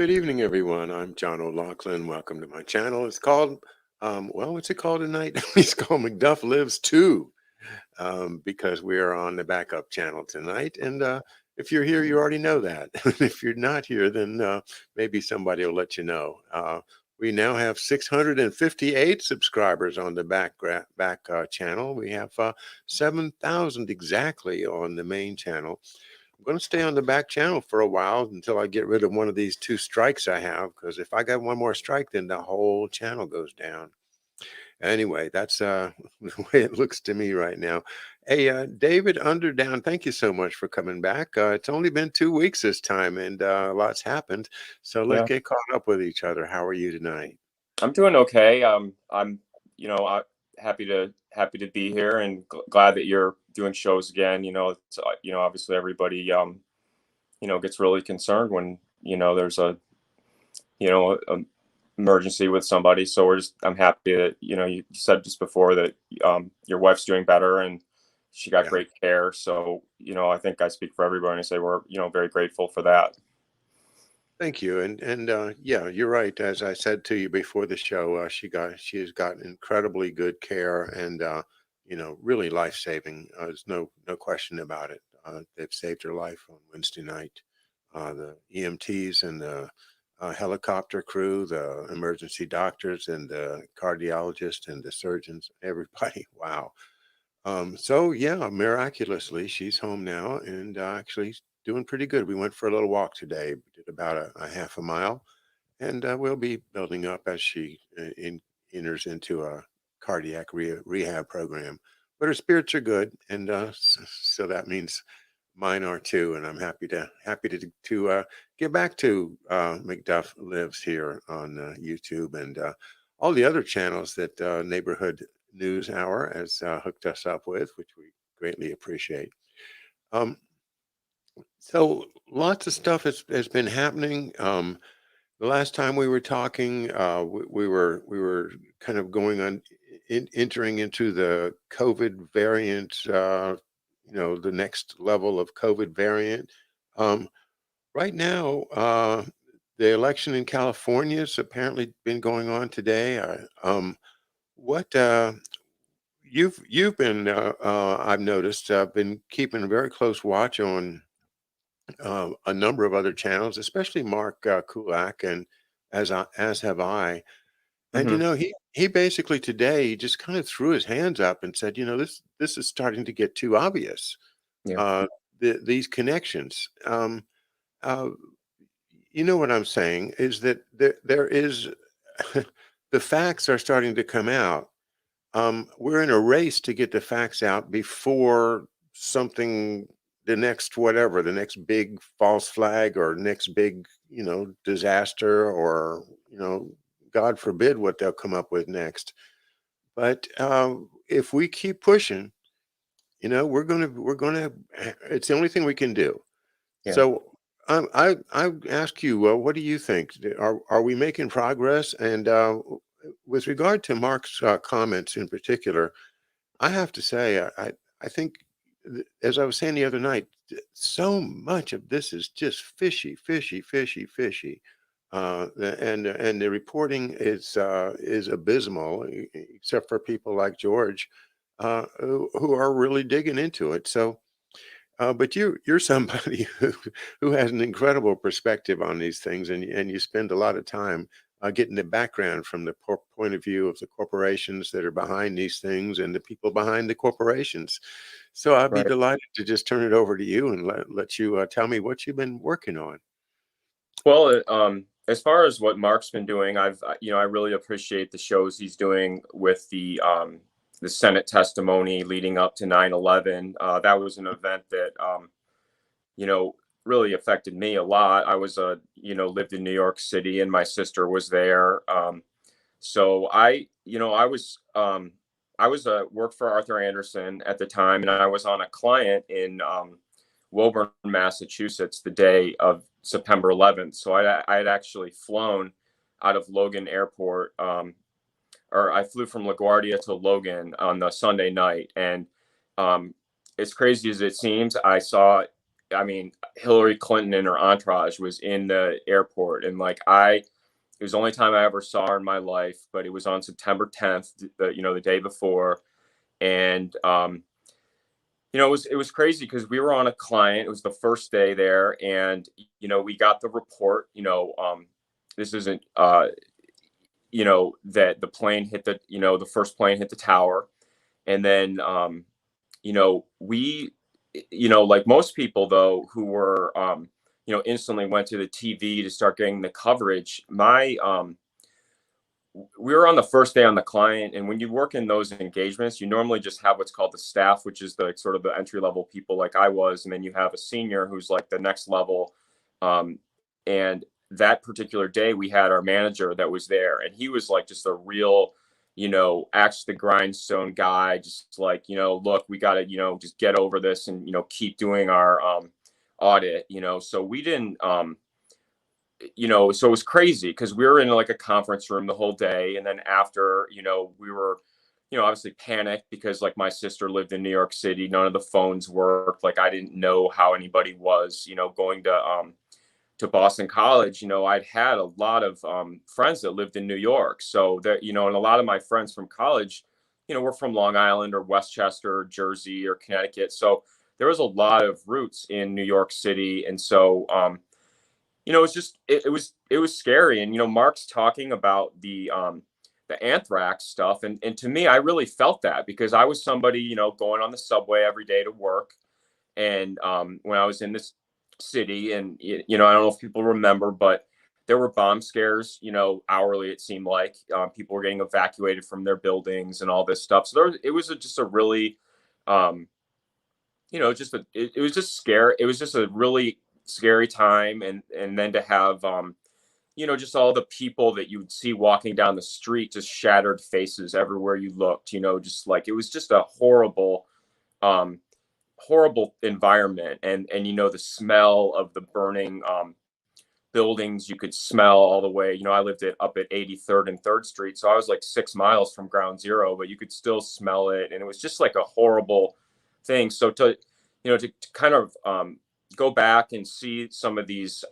Good evening, everyone. I'm John O'Loughlin. Welcome to my channel. It's called, what's it called tonight? It's called McDuff Lives 2, because we are on the backup channel tonight. And if you're here, you already know that. If you're not here, then maybe somebody will let you know. We now have 658 subscribers on the back channel. We have 7,000 exactly on the main channel. I'm going to stay on the back channel for a while until I get rid of one of these 2 strikes I have, because if I got one more strike, then the whole channel goes down. Anyway, that's the way it looks to me right now. Hey, David Underdown, thank you so much for coming back. It's only been 2 weeks this time, and lots happened. So let's Yeah, get caught up with each other. How are you tonight? I'm doing okay. I'm, happy to be here and glad that you're doing shows again. It's, obviously everybody, gets really concerned when there's a emergency with somebody. So I'm happy that you said just before that your wife's doing better and she got Yeah. great care. So I think I speak for everybody and I say we're very grateful for that. Thank you. And yeah, you're right. As I said to you before the show, she has gotten incredibly good care and really life-saving. There's no question about it. They've saved her life on Wednesday night. The EMTs and the helicopter crew, the emergency doctors and the cardiologist and the surgeons, everybody. Wow. So yeah, miraculously, she's home now and actually doing pretty good. We went for a little walk today. We did about a half a mile, and we'll be building up as she enters into a cardiac rehab program. But her spirits are good, and so that means mine are too. And I'm happy to get back to McDuff Lives here on YouTube and all the other channels that Neighborhood News Hour has hooked us up with, which we greatly appreciate. Um, so lots of stuff has been happening. The last time we were talking, we were kind of going on entering into the COVID variant. The next level of COVID variant. Um, right now, the election in California has apparently been going on today. What you've been, I've noticed, been keeping a very close watch on a number of other channels, especially Mark Kulak, and as have I. And Hmm. he basically today just kind of threw his hands up and said, this is starting to get too obvious. Yeah. Uh, these connections. Uh, you know what I'm saying is that there is the facts are starting to come out. We're in a race to get the facts out before something, the next whatever, the next big false flag or next big, disaster or, God forbid what they'll come up with next. But if we keep pushing, we're gonna. It's the only thing we can do. Yeah. So I ask you, what do you think? Are we making progress? And with regard to Mark's comments in particular, I have to say, I think, as I was saying the other night, so much of this is just fishy, fishy, fishy, fishy. And the reporting is abysmal, except for people like George, who are really digging into it. So, but you're somebody who has an incredible perspective on these things, and you spend a lot of time getting the background from the point of view of the corporations that are behind these things and the people behind the corporations. So I'd be Right. delighted to just turn it over to you and let you tell me what you've been working on. Well, as far as what Mark's been doing, I really appreciate the shows he's doing with the Senate testimony leading up to 9/11. That was an event that, you know, really affected me a lot. I was, lived in New York City and my sister was there. So I was worked for Arthur Anderson at the time, and I was on a client in Woburn, Massachusetts, the day of September 11th. So I had actually flown out of Logan Airport, or I flew from LaGuardia to Logan on the Sunday night, and um, as crazy as it seems, I saw I mean, Hillary Clinton and her entourage was in the airport, and like it was the only time I ever saw her in my life, but it was on September 10th, the day before. And, it was crazy because we were on a client. It was the first day there, and, we got the report, this isn't, that the plane hit the first plane hit the tower. And then, we, like most people though, who were, instantly went to the TV to start getting the coverage. We were on the first day on the client, and when you work in those engagements, you normally just have what's called the staff, which is the sort of the entry level people like I was, and then you have a senior who's like the next level. And that particular day, we had our manager that was there, and he was like just a real, axe to the grindstone guy, just like, look, we got to, just get over this and keep doing our audit. So we didn't. So it was crazy because we were in like a conference room the whole day. And then after, we were, obviously panicked because like my sister lived in New York City. None of the phones worked. Like I didn't know how anybody was, going to Boston College. I'd had a lot of friends that lived in New York. So that, and a lot of my friends from college, were from Long Island or Westchester, or Jersey or Connecticut. So there was a lot of roots in New York City. And so, it's just it was scary. And Mark's talking about the anthrax stuff, and to me, I really felt that because I was somebody going on the subway every day to work, and when I was in this city, and I don't know if people remember, but there were bomb scares, hourly. It seemed like people were getting evacuated from their buildings and all this stuff. So it was just a really, it was just scary. It was just a really scary time, and then to have just all the people that you would see walking down the street, just shattered faces everywhere you looked, just like it was just a horrible horrible environment. And the smell of the burning buildings, you could smell all the way. I lived up at 83rd and 3rd Street, so I was like 6 miles from ground zero, but you could still smell it, and it was just like a horrible thing. So to kind of go back and see some of these,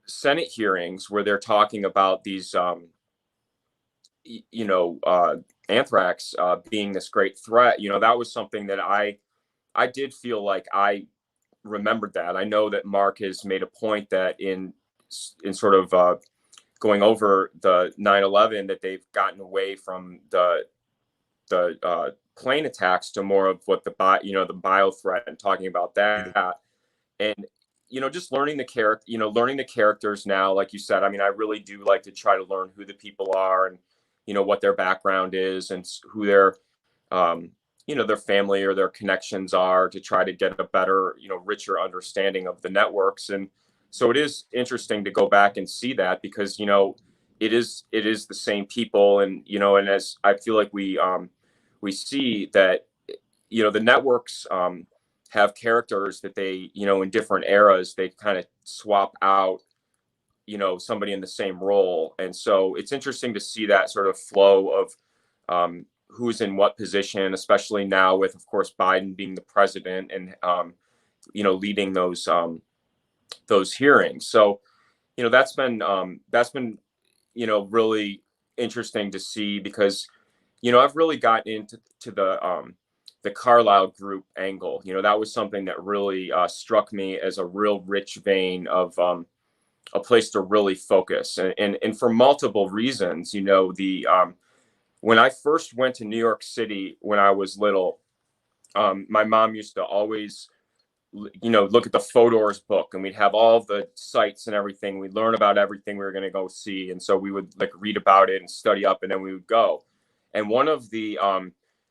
Senate hearings where they're talking about these, anthrax being this great threat. That was something that I did feel like I remembered that. I know that Mark has made a point that in sort of going over the 9/11 that they've gotten away from the plane attacks to more of what the bio threat, and talking about that. And just learning the characters now, like you said. I mean, I really do like to try to learn who the people are, and what their background is, and who their their family or their connections are, to try to get a better, richer understanding of the networks. And so it is interesting to go back and see that, because it is the same people. And and as I feel like we see that the networks have characters that they in different eras they kind of swap out somebody in the same role. And so it's interesting to see that sort of flow of who's in what position, especially now with, of course, Biden being the president, and leading those hearings. So that's been really interesting to see, because I've really gotten into the Carlyle Group angle. That was something that really struck me as a real rich vein of a place to really focus, and for multiple reasons. When I first went to New York City when I was little, my mom used to always look at the Fodor's book, and we'd have all the sites and everything. We'd learn about everything we were going to go see, and so we would like read about it and study up, and then we would go. And one of the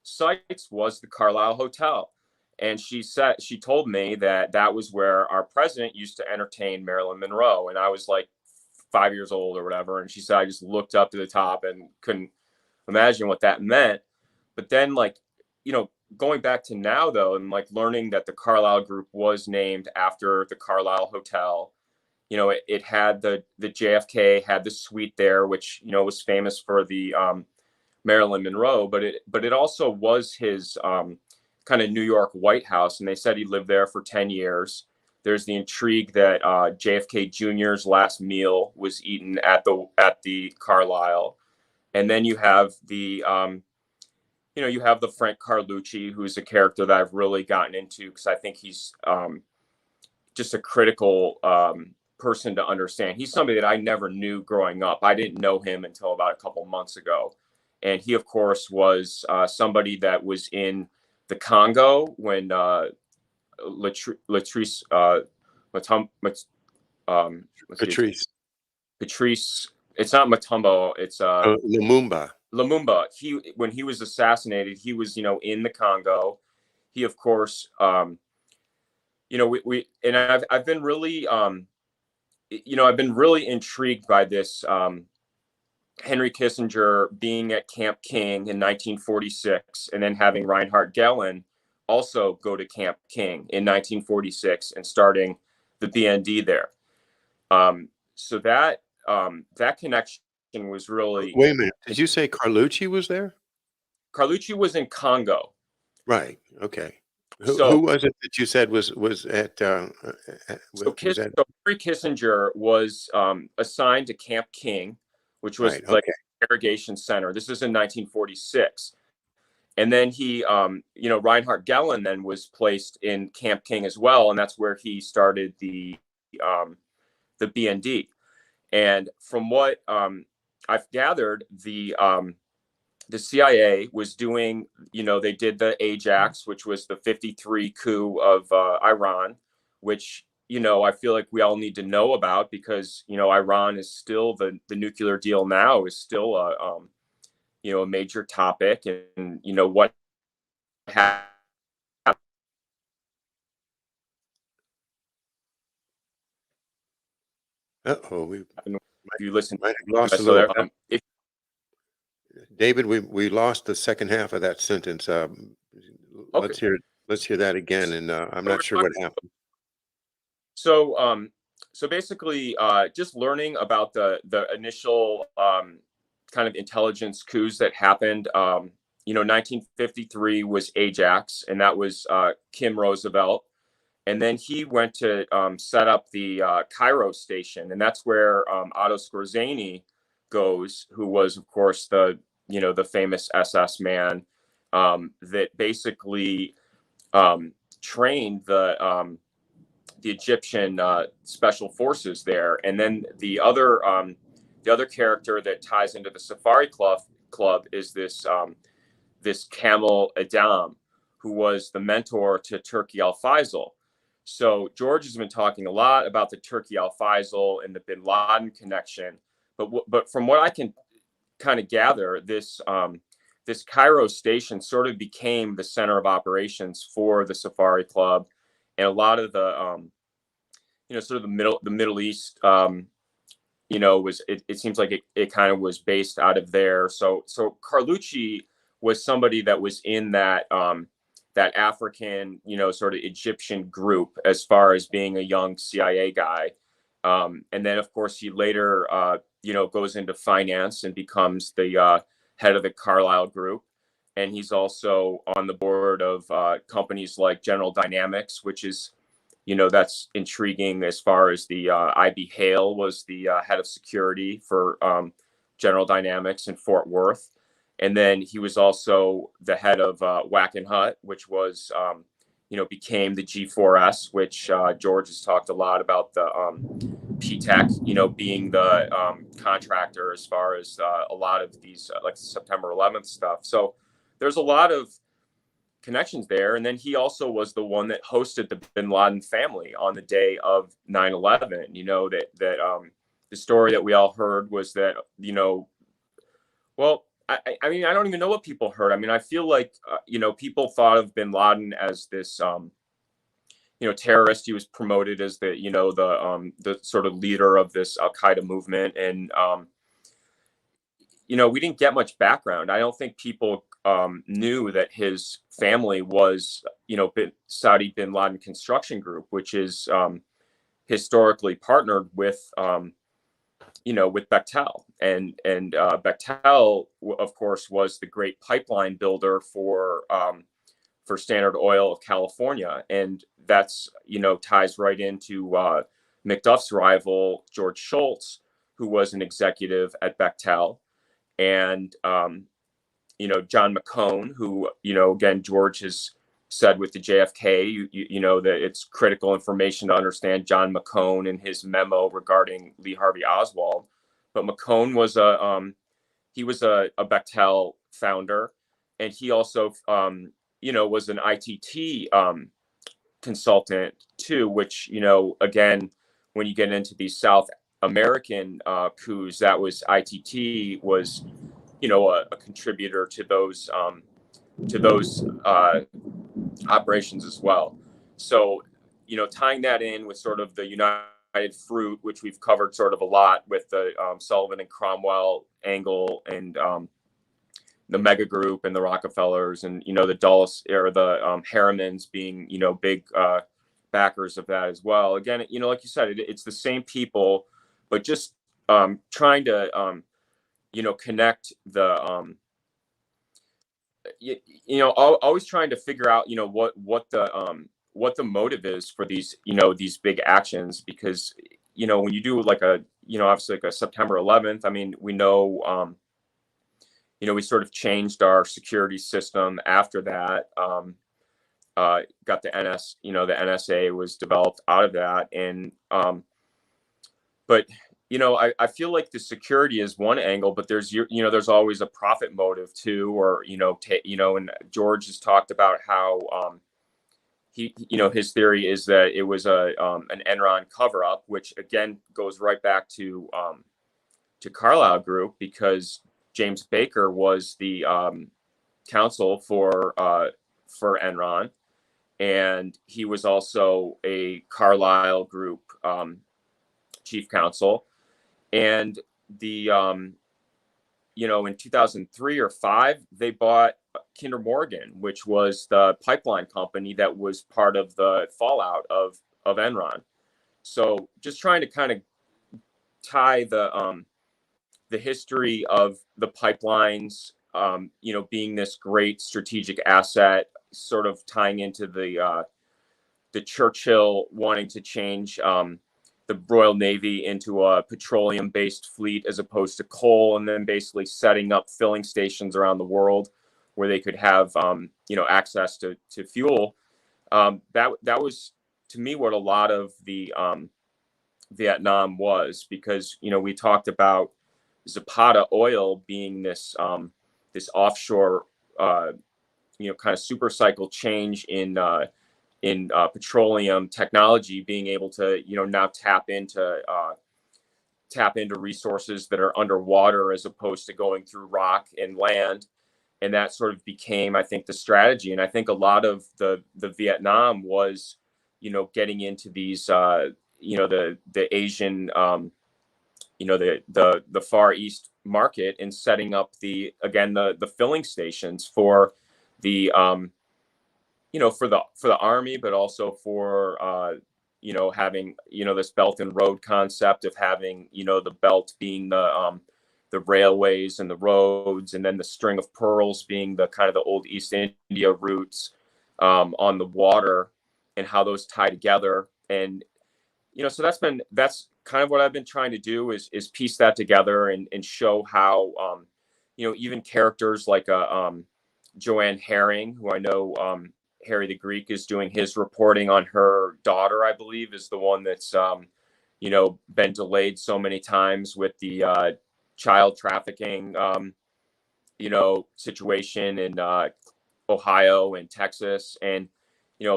sites was the Carlyle Hotel. And she told me that was where our president used to entertain Marilyn Monroe. And I was like 5 years old or whatever. And she said, I just looked up to the top and couldn't imagine what that meant. But then, like, going back to now, though, and like learning that the Carlyle Group was named after the Carlyle Hotel. It had the JFK had the suite there, which, was famous for the Marilyn Monroe, but it also was his kind of New York White House, and they said he lived there for 10 years. There's the intrigue that JFK Jr.'s last meal was eaten at the Carlisle, and then you have the you have the Frank Carlucci, who's a character that I've really gotten into because I think he's just a critical person to understand. He's somebody that I never knew growing up. I didn't know him until about a couple months ago, and he, of course, was somebody that was in the Congo when Latrice Patrice. Patrice. It's not Matumbo. It's Lumumba. Lumumba. When he was assassinated, he was in the Congo. He, of course, we and I've been really I've been really intrigued by this. Henry Kissinger being at Camp King in 1946, and then having Reinhard Gehlen also go to Camp King in 1946 and starting the BND there. So that connection was really. Wait a minute. Did you say Carlucci was there? Carlucci was in Congo. Right. Okay. Who was it that you said was at? So Henry Kissinger was assigned to Camp King, which was like an interrogation center. This is in 1946. And then he, Reinhard Gehlen then was placed in Camp King as well. And that's where he started the BND. And from what I've gathered, the CIA was doing, they did the Ajax, which was the 53 coup of Iran, which, I feel like we all need to know about because, Iran is still the nuclear deal now is still a major topic, and what happened. You listen. Might have lost a little. David, we lost the second half of that sentence. Let's hear that again, and I'm not sure what happened. So basically, just learning about the initial kind of intelligence coups that happened. 1953 was Ajax, and that was Kim Roosevelt. And then he went to set up the Cairo station, and that's where Otto Skorzeny goes, who was, of course, the famous SS man that basically trained the Egyptian special forces there. And then the other character that ties into the Safari Club is this Camel Adam, who was the mentor to Turki al-Faisal. So George has been talking a lot about the Turki al-Faisal and the Bin Laden connection, but from what I can kind of gather, this Cairo station sort of became the center of operations for the Safari Club, and a lot of the sort of the Middle East was it seems like it kind of was based out of there. So Carlucci was somebody that was in that that African, sort of Egyptian group as far as being a young CIA guy. And then, of course, he later, goes into finance and becomes the head of the Carlyle Group. And he's also on the board of companies like General Dynamics, which is, that's intriguing as far as the I.B. Hale was the head of security for General Dynamics in Fort Worth. And then he was also the head of Wackenhut, which was, became the G4S, which George has talked a lot about the PTEC, being the contractor as far as a lot of these like September 11th stuff. So there's a lot of connections there. And then he also was the one that hosted the Bin Laden family on the day of 9/11. That the story that we all heard was that, well, I mean, I don't even know what people heard. I mean, I feel like, people thought of Bin Laden as this, terrorist. He was promoted as the sort of leader of this Al-Qaeda movement. And, we didn't get much background. I don't think people knew that his family was, Saudi Bin Laden Construction Group, which is historically partnered with, with Bechtel, and Bechtel, of course, was the great pipeline builder for for Standard Oil of California. And that's, ties right into McDuff's rival, George Shultz, who was an executive at Bechtel, and, John McCone, who, again, George has said with the JFK, that it's critical information to understand John McCone and his memo regarding Lee Harvey Oswald. But McCone was a Bechtel founder, and he also, was an ITT consultant too, which, again, when you get into these South American coups, that was ITT was, a contributor to those operations as well. So, tying that in with sort of the United Fruit, which we've covered sort of a lot with the Sullivan and Cromwell angle, and the Mega Group and the Rockefellers, and the Dulles or the Harrimans being big backers of that as well. Again, like you said, it's the same people, but just trying to connect the always trying to figure out what the motive is for these these big actions, because when you do like a obviously like a September 11th, I mean, we know we sort of changed our security system after that. Got the the NSA was developed out of that. And, but, I feel like the security is one angle, but there's always a profit motive too, or, and George has talked about how, his theory is that it was an Enron cover up, which again goes right back to Carlyle Group, because James Baker was the counsel for Enron, and he was also a Carlyle Group chief counsel. And the in 2003 or 5, they bought Kinder Morgan, which was the pipeline company that was part of the fallout of Enron. So just trying to kind of tie the history of the pipelines, being this great strategic asset, sort of tying into the Churchill wanting to change the Royal Navy into a petroleum-based fleet as opposed to coal, and then basically setting up filling stations around the world where they could have access to fuel. That was, to me, what a lot of the Vietnam was, because we talked about Zapata oil being this this offshore kind of super cycle change in petroleum technology, being able to now tap into resources that are underwater as opposed to going through rock and land. And that sort of became, I think, the strategy. And I think a lot of the Vietnam was getting into these the Asian the Far East market, and setting up the filling stations for the for the army, but also for having this Belt and Road concept of having the belt being the railways and the roads, and then the string of pearls being the kind of the old East India routes on the water, and how those tie together. And so that's kind of what I've been trying to do, is piece that together, and show how even characters like Joanne Herring, who I know Harry the Greek is doing his reporting on. Her daughter, I believe, is the one that's been delayed so many times with the child trafficking situation in Ohio and Texas. And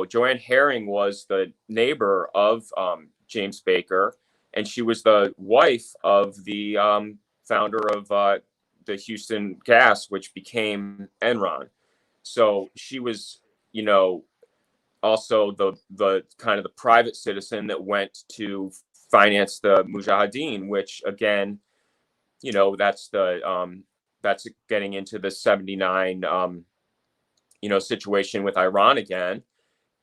Joanne Herring was the neighbor of James Baker, and she was the wife of the founder of the Houston Gas, which became Enron. So she was also the kind of the private citizen that went to finance the Mujahideen, which again, that's getting into the 79 situation with Iran again.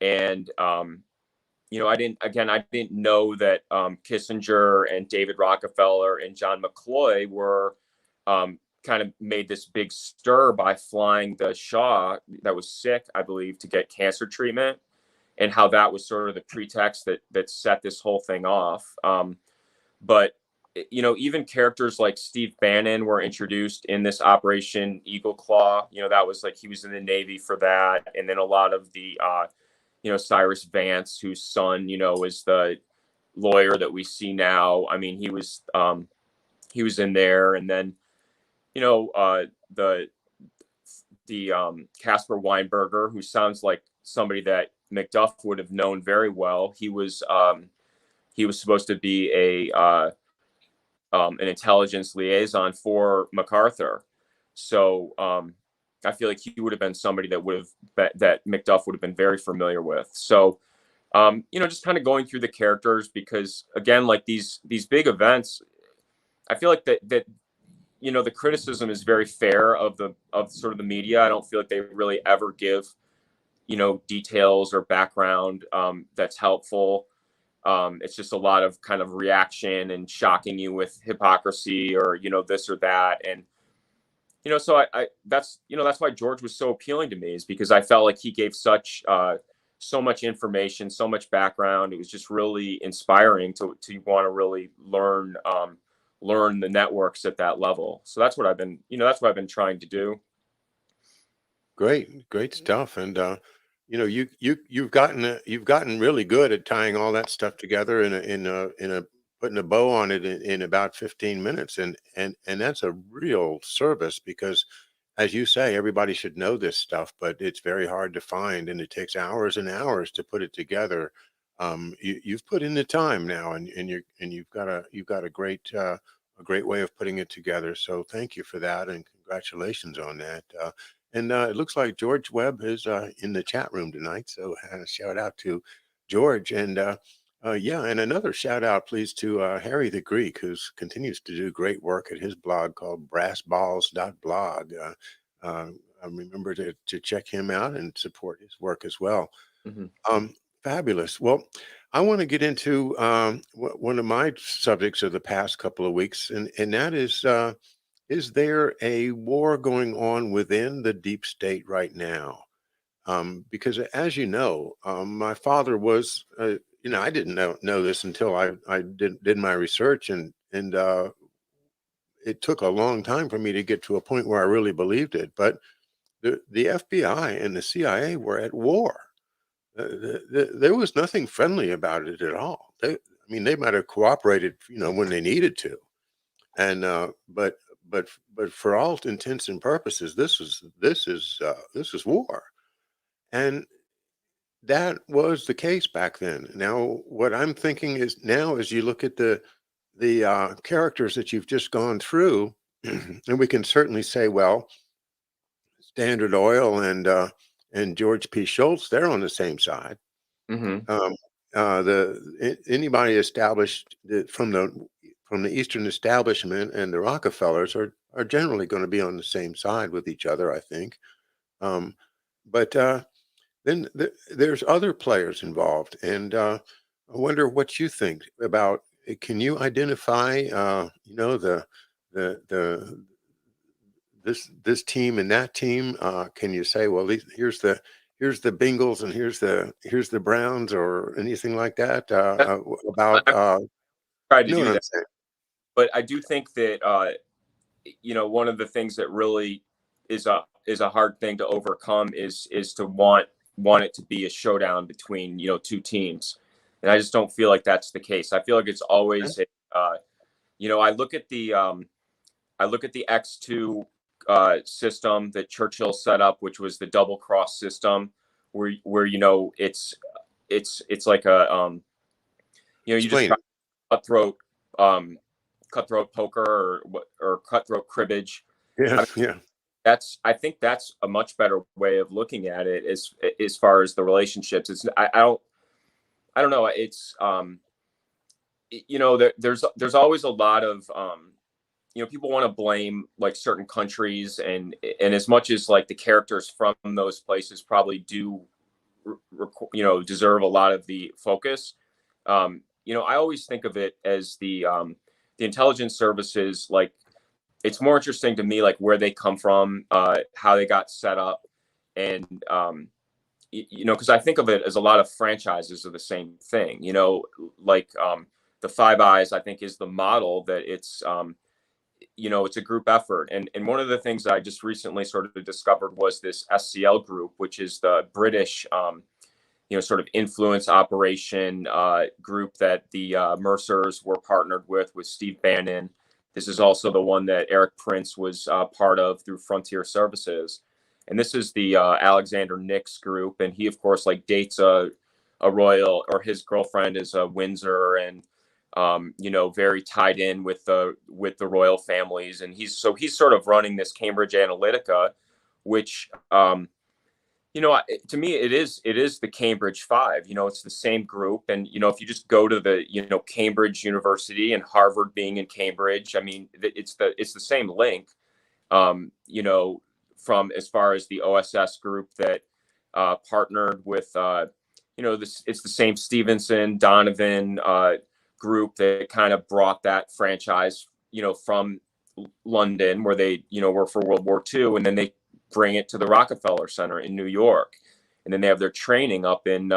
And I didn't know that Kissinger and David Rockefeller and John McCloy were kind of made this big stir by flying the Shah that was sick, I believe, to get cancer treatment, and how that was sort of the pretext that set this whole thing off. But even characters like Steve Bannon were introduced in this Operation Eagle Claw. That was like, he was in the Navy for that. And then a lot of the, Cyrus Vance, whose son, is the lawyer that we see now. I mean, he was in there. And then, the Casper Weinberger, who sounds like somebody that McDuff would have known very well. He was supposed to be an intelligence liaison for MacArthur. So I feel like he would have been somebody that McDuff would have been very familiar with. So, just kind of going through the characters, because again, like these big events, I feel like that the criticism is very fair of sort of the media. I don't feel like they really ever give, details or background that's helpful. It's just a lot of kind of reaction and shocking you with hypocrisy or, this or that. And, so I that's why George was so appealing to me, is because I felt like he gave so much information, so much background. It was just really inspiring to want to really learn the networks at that level. So that's what I've been trying to do. Great stuff. And you've gotten really good at tying all that stuff together in a putting a bow on it in about 15 minutes, and that's a real service, because as you say, everybody should know this stuff, but it's very hard to find, and it takes hours and hours to put it together. You've put in the time now, and you've got a great way of putting it together. So thank you for that, and congratulations on that. And it looks like George Webb is in the chat room tonight. So shout out to George. And and another shout out, please, to Harry the Greek, who continues to do great work at his blog called brassballs.blog. Remember to check him out and support his work as well. Mm-hmm. Fabulous. Well, I want to get into one of my subjects of the past couple of weeks, and that is there a war going on within the deep state right now? Because as you know, my father was, I didn't know this until I did my research, and it took a long time for me to get to a point where I really believed it. But the FBI and the CIA were at war. There was nothing friendly about it at all. They might have cooperated, when they needed to, and but for all intents and purposes, this is war, and that was the case back then. Now, what I'm thinking is, now as you look at the characters that you've just gone through, and we can certainly say, well, Standard Oil and George P. Schultz, they're on the same side. Mm-hmm. Anybody established from the Eastern establishment and the Rockefellers are generally going to be on the same side with each other, I think. But then there's other players involved, and I wonder what you think about. Can you identify, the this team and that team? Can you say, well, here's the Bengals and here's the Browns, or anything like that about? Tried to You know do what I'm that, saying? but I do think that one of the things that really is a hard thing to overcome is to want it to be a showdown between two teams, and I just don't feel like that's the case. I feel like it's always I look at the X2 system that Churchill set up, which was the double cross system, where it's like a you just Explain try cutthroat cutthroat poker or cutthroat cribbage. it. Yeah. I think that's a much better way of looking at it as far as the relationships. It's I don't know. It's there's always a lot of people want to blame like certain countries, and as much as like the characters from those places probably do deserve a lot of the focus. I always think of it as the intelligence services, like it's more interesting to me, like where they come from, how they got set up, and because I think of it as a lot of franchises are the same thing. Like the Five Eyes, I think, is the model that it's a group effort. And one of the things I just recently sort of discovered was this SCL group, which is the British, sort of influence operation group that the Mercers were partnered with Steve Bannon. This is also the one that Eric Prince was part of through Frontier Services. And this is the Alexander Nix group. And he, of course, like dates a royal, or his girlfriend is a Windsor, and very tied in with the royal families. And he's sort of running this Cambridge Analytica, which to me, it is the Cambridge Five. It's the same group. And, if you just go to the, Cambridge University and Harvard being in Cambridge, I mean, it's the same link, from as far as the OSS group that partnered with, it's the same Stevenson, Donovan group that kind of brought that franchise, from London, where they, were for World War II. And then they bring it to the Rockefeller Center in New York. And then they have their training up in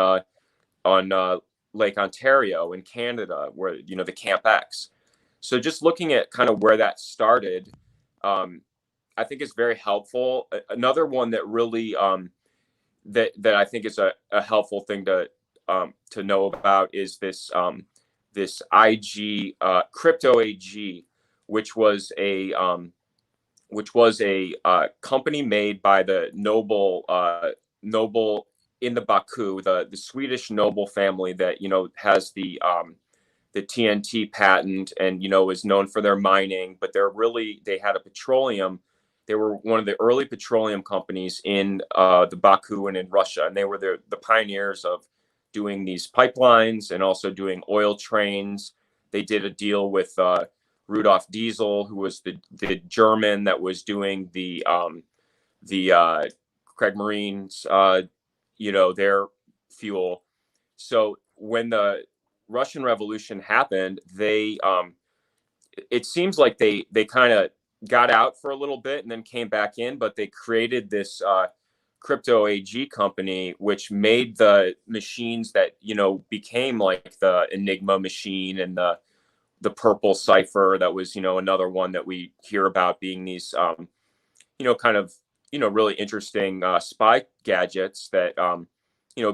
on Lake Ontario in Canada, where, the Camp X. So just looking at kind of where that started, I think is very helpful. Another one that really that I think is a helpful thing to know about is this this IG Crypto AG, which was a company made by the noble in the Baku, the Swedish noble family that has the TNT patent, and is known for their mining. But they had a petroleum. They were one of the early petroleum companies in the Baku and in Russia, and they were the pioneers of doing these pipelines and also doing oil trains. They did a deal with Rudolf Diesel, who was the German that was doing the Kriegsmarines, their fuel. So when the Russian Revolution happened, it seems like they kind of got out for a little bit and then came back in, but they created this Crypto AG company, which made the machines that became like the Enigma machine and the Purple Cipher. That was another one that we hear about being these kind of really interesting spy gadgets that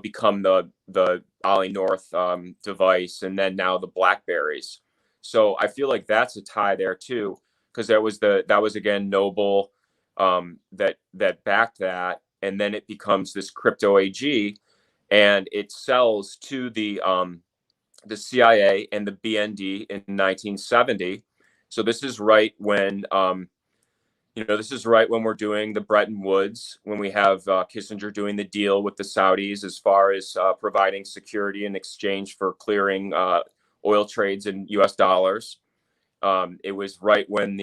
become the Ollie North device, and then now the Blackberries. So I feel like that's a tie there too, because that was again Noble that backed that, and then it becomes this Crypto AG, and it sells to the CIA and the BND in 1970. So this is right when we're doing the Bretton Woods, when we have Kissinger doing the deal with the Saudis as far as providing security in exchange for clearing oil trades in U.S. dollars. It was right when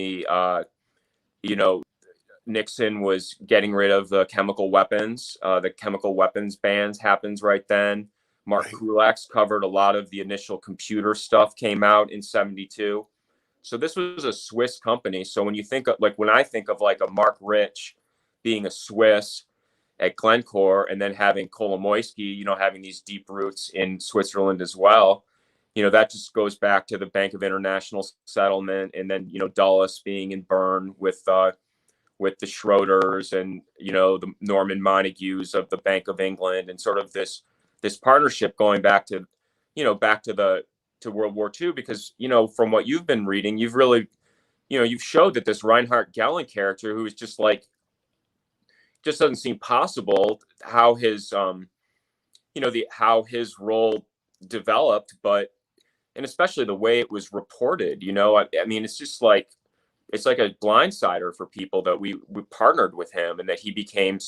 Nixon was getting rid of the chemical weapons. The chemical weapons bans happens right then. Mark Kulak's covered a lot of the initial computer stuff, came out in 72. So this was a Swiss company. So when I think of like a Mark Rich being a Swiss at Glencore, and then having Kolomoisky, having these deep roots in Switzerland as well, that just goes back to the Bank of International Settlement. And then, Dulles being in Bern with the Schroders and, the Norman Montagues of the Bank of England, and sort of this partnership going back to World War II, because, from what you've been reading, you've really, you've showed that this Reinhard Gehlen character, who is just doesn't seem possible, how his, how his role developed, and especially the way it was reported, I mean, it's just like, it's like a blindsider for people that we partnered with him, and that he became,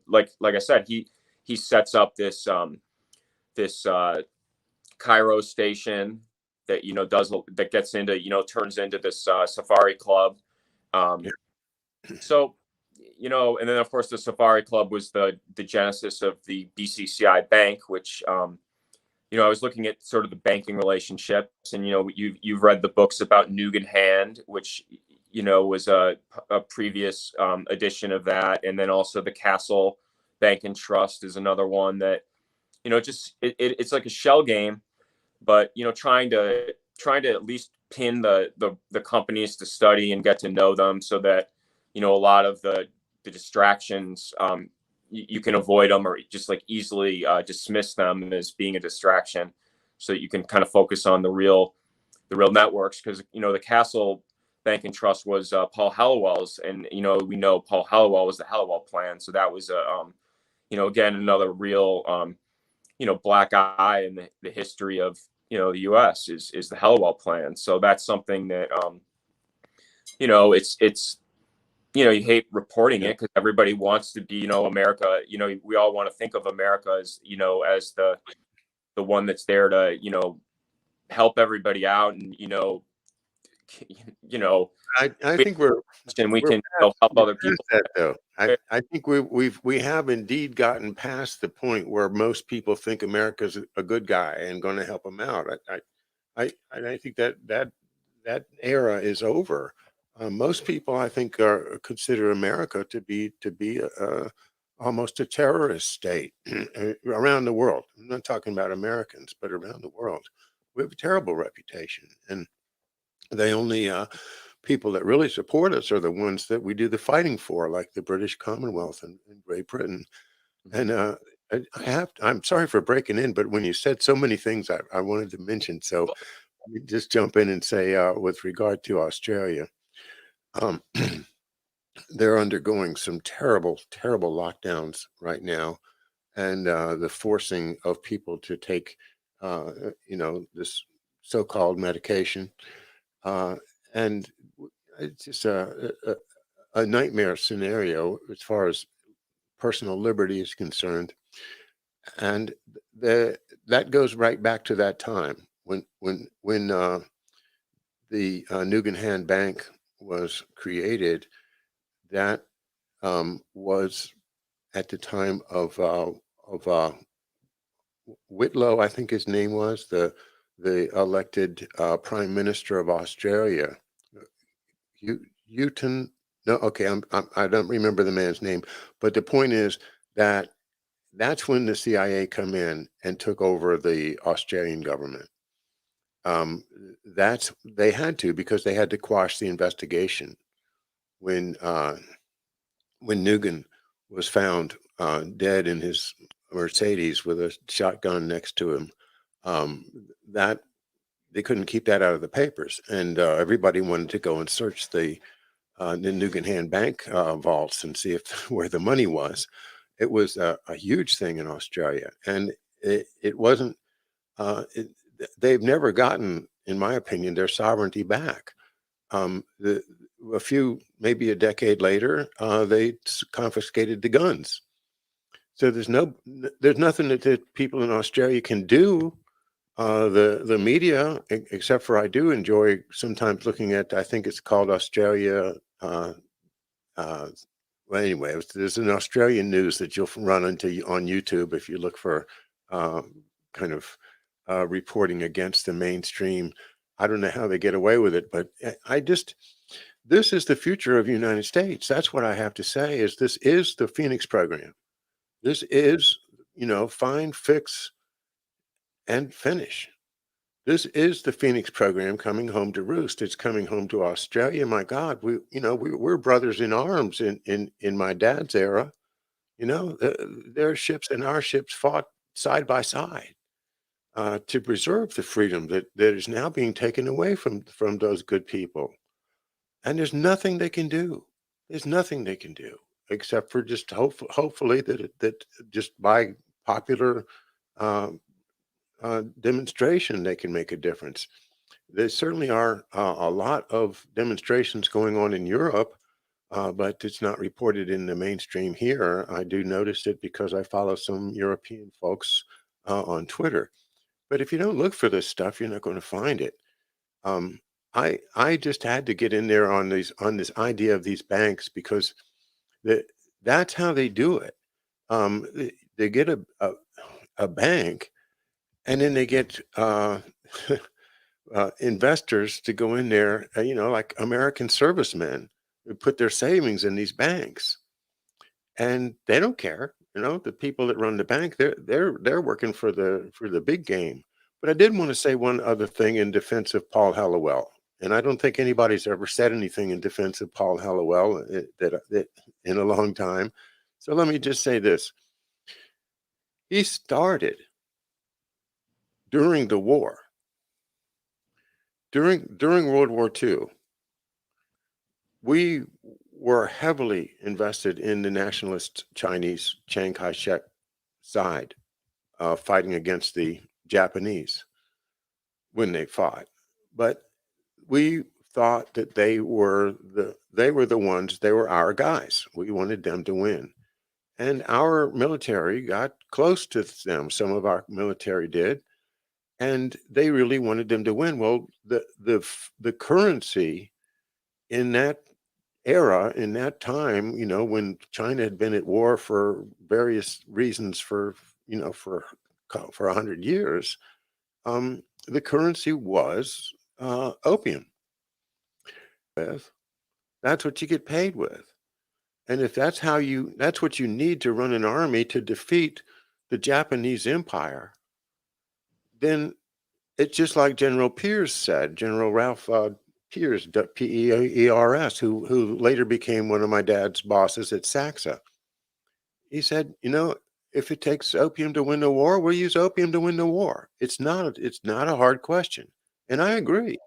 like I said, he sets up this, this Cairo station that that gets into turns into this Safari Club. So and then of course the Safari Club was the genesis of the BCCI Bank, which I was looking at sort of the banking relationships, and you've read the books about Nugan Hand, which was a previous edition of that. And then also the Castle Bank and Trust is another one that, it's like a shell game, but, trying to at least pin the companies to study and get to know them so that, a lot of the distractions, you can avoid them or just like easily dismiss them as being a distraction so that you can kind of focus on the real networks. Because the Castle Bank and Trust was Paul Hallowell's, and we know Paul Hallowell was the Hallowell Plan, so that was again another real black eye in the history of the U.S. is the Hallowell Plan. So that's something that it's you hate reporting it because everybody wants to be America. We all want to think of America as as the one that's there to help everybody out, and I think we we're can past, help we're other past people. that though. I think we have indeed gotten past the point where most people think America's a good guy and going to help them out. I think that era is over. Most people, I think, consider America to be almost a terrorist state around the world. I'm not talking about Americans, but around the world. We have a terrible reputation, and the only people that really support us are the ones that we do the fighting for, like the British Commonwealth and Great Britain. And I'm sorry for breaking in, but when you said so many things, I wanted to mention. So let me just jump in and say, with regard to Australia, um, they're undergoing some terrible, terrible lockdowns right now, and the forcing of people to take, this so-called medication, uh, and it's just a nightmare scenario as far as personal liberty is concerned. And that goes right back to that time when the Nugan Bank was created. That was at the time of Whitlow, I think his name was the elected Prime Minister of Australia. Houghton. No, okay, I don't remember the man's name, but the point is that that's when the CIA come in and took over the Australian government. That's they had to because they had to quash the investigation when Nugan was found dead in his Mercedes with a shotgun next to him. That they couldn't keep that out of the papers, and everybody wanted to go and search the Nugan Bank vaults and see if where the money was. It was a huge thing in Australia, and it wasn't. They've never gotten, in my opinion, their sovereignty back. A few, maybe a decade later, they confiscated the guns. So there's nothing that the people in Australia can do. The media, except for I do enjoy sometimes looking at, I think it's called Australia. Well, anyway, there's an Australian news that you'll run into on YouTube if you look for kind of reporting against the mainstream. I don't know how they get away with it, but this is the future of the United States. That's what I have to say. Is this is the Phoenix program? This is find, fix, and finish. This is the Phoenix program coming home to roost. It's coming home to Australia. My God, we're brothers in arms in my dad's era. Their ships and our ships fought side by side to preserve the freedom that is now being taken away from those good people. And there's nothing they can do. There's nothing they can do except for just hopefully that just by popular demonstration they can make a difference. There certainly are a lot of demonstrations going on in Europe, but it's not reported in the mainstream here. I do notice it because I follow some European folks on Twitter. But if you don't look for this stuff, you're not going to find it. Um, I just had to get in there on this idea of these banks because that's how they do it. They get a bank, and then they get investors to go in there, like American servicemen who put their savings in these banks, and they don't care. The people that run the bank, they're working for the big game. But I did want to say one other thing in defense of Paul Hallowell, and I don't think anybody's ever said anything in defense of Paul Hallowell that in a long time. So let me just say this: he started during the war, during World War II. We were heavily invested in the nationalist Chinese Chiang Kai-shek side, fighting against the Japanese when they fought. But we thought that they were the ones, they were our guys. We wanted them to win. And our military got close to them. Some of our military did, and they really wanted them to win. Well, the currency in that era, in that time, when China had been at war for various reasons for 100 years, the currency was opium. That's what you get paid with. And if that's what you need to run an army to defeat the Japanese Empire, then it's just like General Peers said, General Ralph Peers, Peers, who later became one of my dad's bosses at Saxa. He said, if it takes opium to win the war, we'll use opium to win the war. It's not a hard question. And I agree.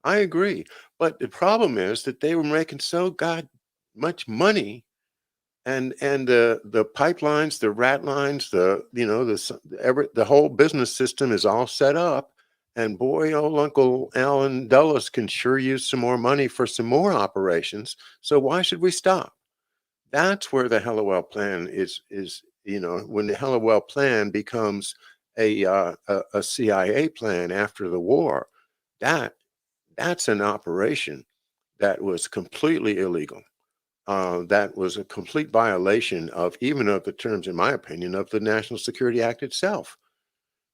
I agree. But the problem is that they were making so god much money, and the pipelines, the rat lines, the whole business system is all set up. And boy, old Uncle Alan Dulles can sure use some more money for some more operations. So why should we stop? That's where the Hallowell Plan is. When the Hallowell Plan becomes a CIA plan after the war, that's an operation that was completely illegal. That was a complete violation of the terms, in my opinion, of the National Security Act itself,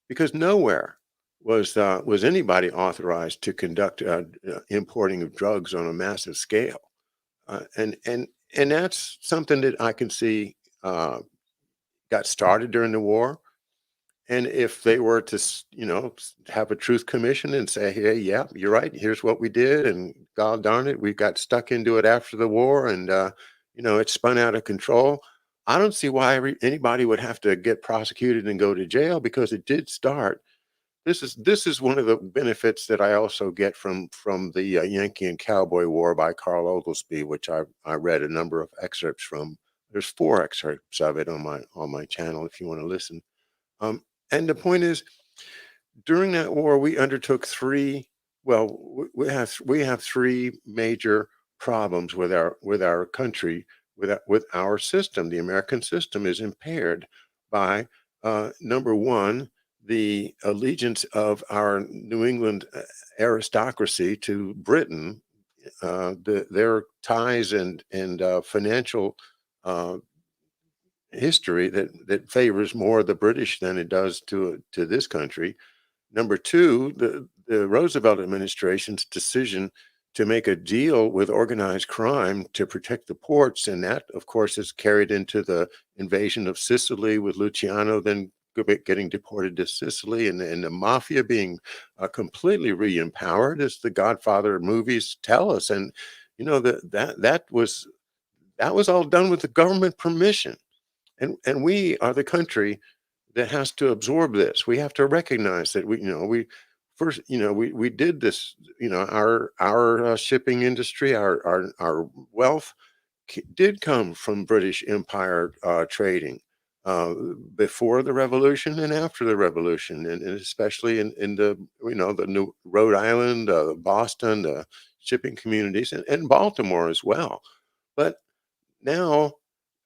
because nowhere was anybody authorized to conduct importing of drugs on a massive scale, and that's something that I can see got started during the war. And if they were to, have a truth commission and say, hey, yeah, you're right, here's what we did, and God darn it, we got stuck into it after the war, and, it spun out of control. I don't see why anybody would have to get prosecuted and go to jail, because it did start. This is one of the benefits that I also get from the Yankee and Cowboy War by Carl Oglesby, which I read a number of excerpts from. There's 4 excerpts of it on my channel if you want to listen. And the point is, during that war, we undertook we have 3 major problems with our country, with our system. The American system is impaired by number one, the allegiance of our New England aristocracy to Britain, their ties and financial history that favors more the British than it does to this country. Number 2, the Roosevelt administration's decision to make a deal with organized crime to protect the ports, and that, of course, is carried into the invasion of Sicily, with Luciano then getting deported to Sicily, and the mafia being completely re-empowered, as the Godfather movies tell us. And that was all done with the government permission. And we are the country that has to absorb this. We have to recognize that we did this. Our shipping industry, our wealth did come from British Empire trading before the Revolution and after the Revolution, and especially in the New Rhode Island, Boston, the shipping communities, and Baltimore as well. But now,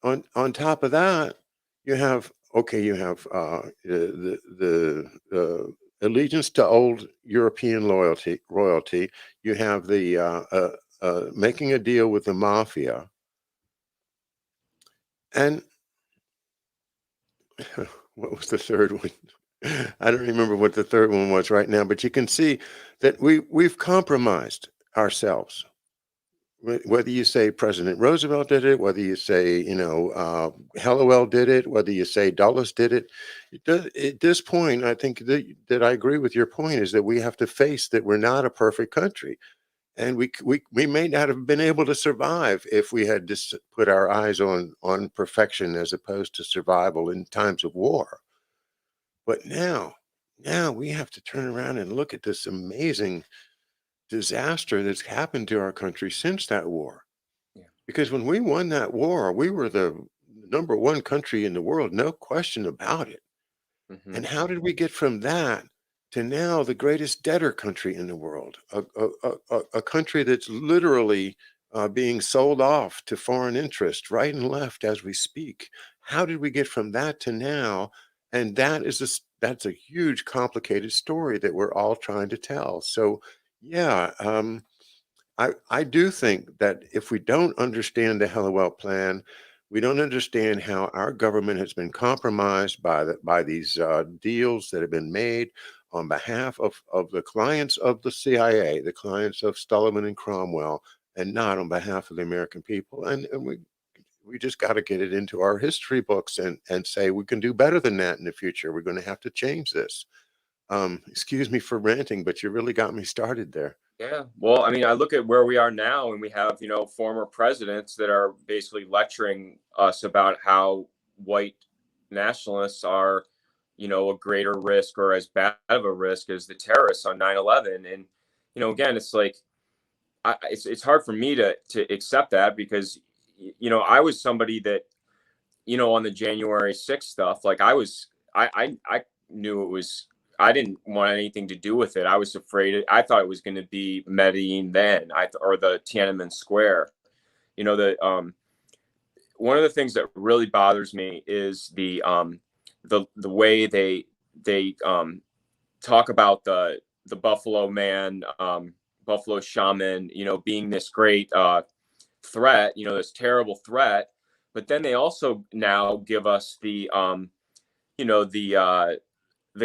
on top of that, you have the allegiance to old European royalty. You have the making a deal with the mafia, and what was the third one? I don't remember what the third one was right now, but you can see that we've compromised ourselves. Whether you say President Roosevelt did it, whether you say, Hallowell did it, whether you say Dulles did it, at this point, I think that I agree with your point is that we have to face that we're not a perfect country. And we may not have been able to survive if we had just put our eyes on perfection as opposed to survival in times of war. But now we have to turn around and look at this amazing disaster that's happened to our country since that war. Yeah. Because when we won that war, we were the number one country in the world, no question about it. Hmm. And how did we get from that to now the greatest debtor country in the world, a country that's literally being sold off to foreign interest right and left as we speak? How did we get from that to now? And that's a huge, complicated story that we're all trying to tell. So, yeah, I do think that if we don't understand the Hallowell Plan, we don't understand how our government has been compromised by these deals that have been made on behalf of the clients of the CIA, the clients of Sullivan and Cromwell, and not on behalf of the American people. And we just got to get it into our history books and say we can do better than that in the future. We're going to have to change this. Excuse me for ranting, but you really got me started there. Yeah. Well, I mean, I look at where we are now, and we have, former presidents that are basically lecturing us about how white nationalists are, a greater risk or as bad of a risk as the terrorists on 9/11. And, again, it's like, it's hard for me to accept that because, I was somebody that, on the January 6th stuff, like I knew it was, I didn't want anything to do with it. I was afraid. I thought it was going to be Medellin then, or the Tiananmen Square. The one of the things that really bothers me is the way they talk about the Buffalo Man, Buffalo Shaman, being this great threat, this terrible threat. But then they also now give us you know, the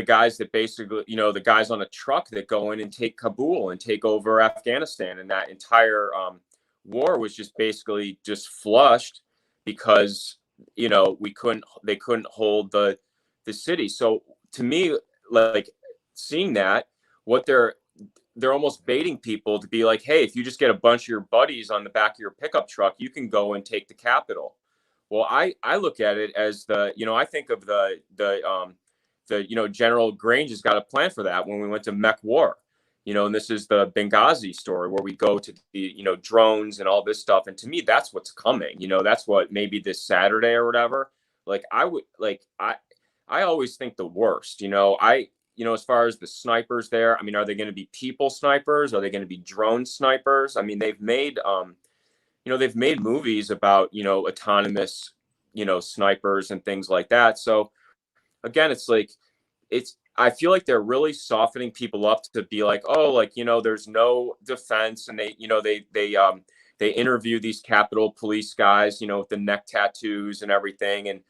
guys that basically, the guys on a truck that go in and take Kabul and take over Afghanistan, and that entire war was just basically just flushed because they couldn't hold the city. So to me, like seeing that, what they're almost baiting people to be like, hey, if you just get a bunch of your buddies on the back of your pickup truck, you can go and take the Capitol. Well, I look at it as I think of the General Grange has got a plan for that when we went to Mech War, and this is the Benghazi story where we go to the, drones and all this stuff. And to me, that's what's coming, that's what maybe this Saturday or whatever. Like I always think the worst, as far as the snipers there, I mean, are they going to be people snipers? Are they going to be drone snipers? I mean, they've made movies about, autonomous, snipers and things like that. So again, it's like, I feel like they're really softening people up to be like, oh, like, there's no defense. And they interview these Capitol Police guys, with the neck tattoos and everything, and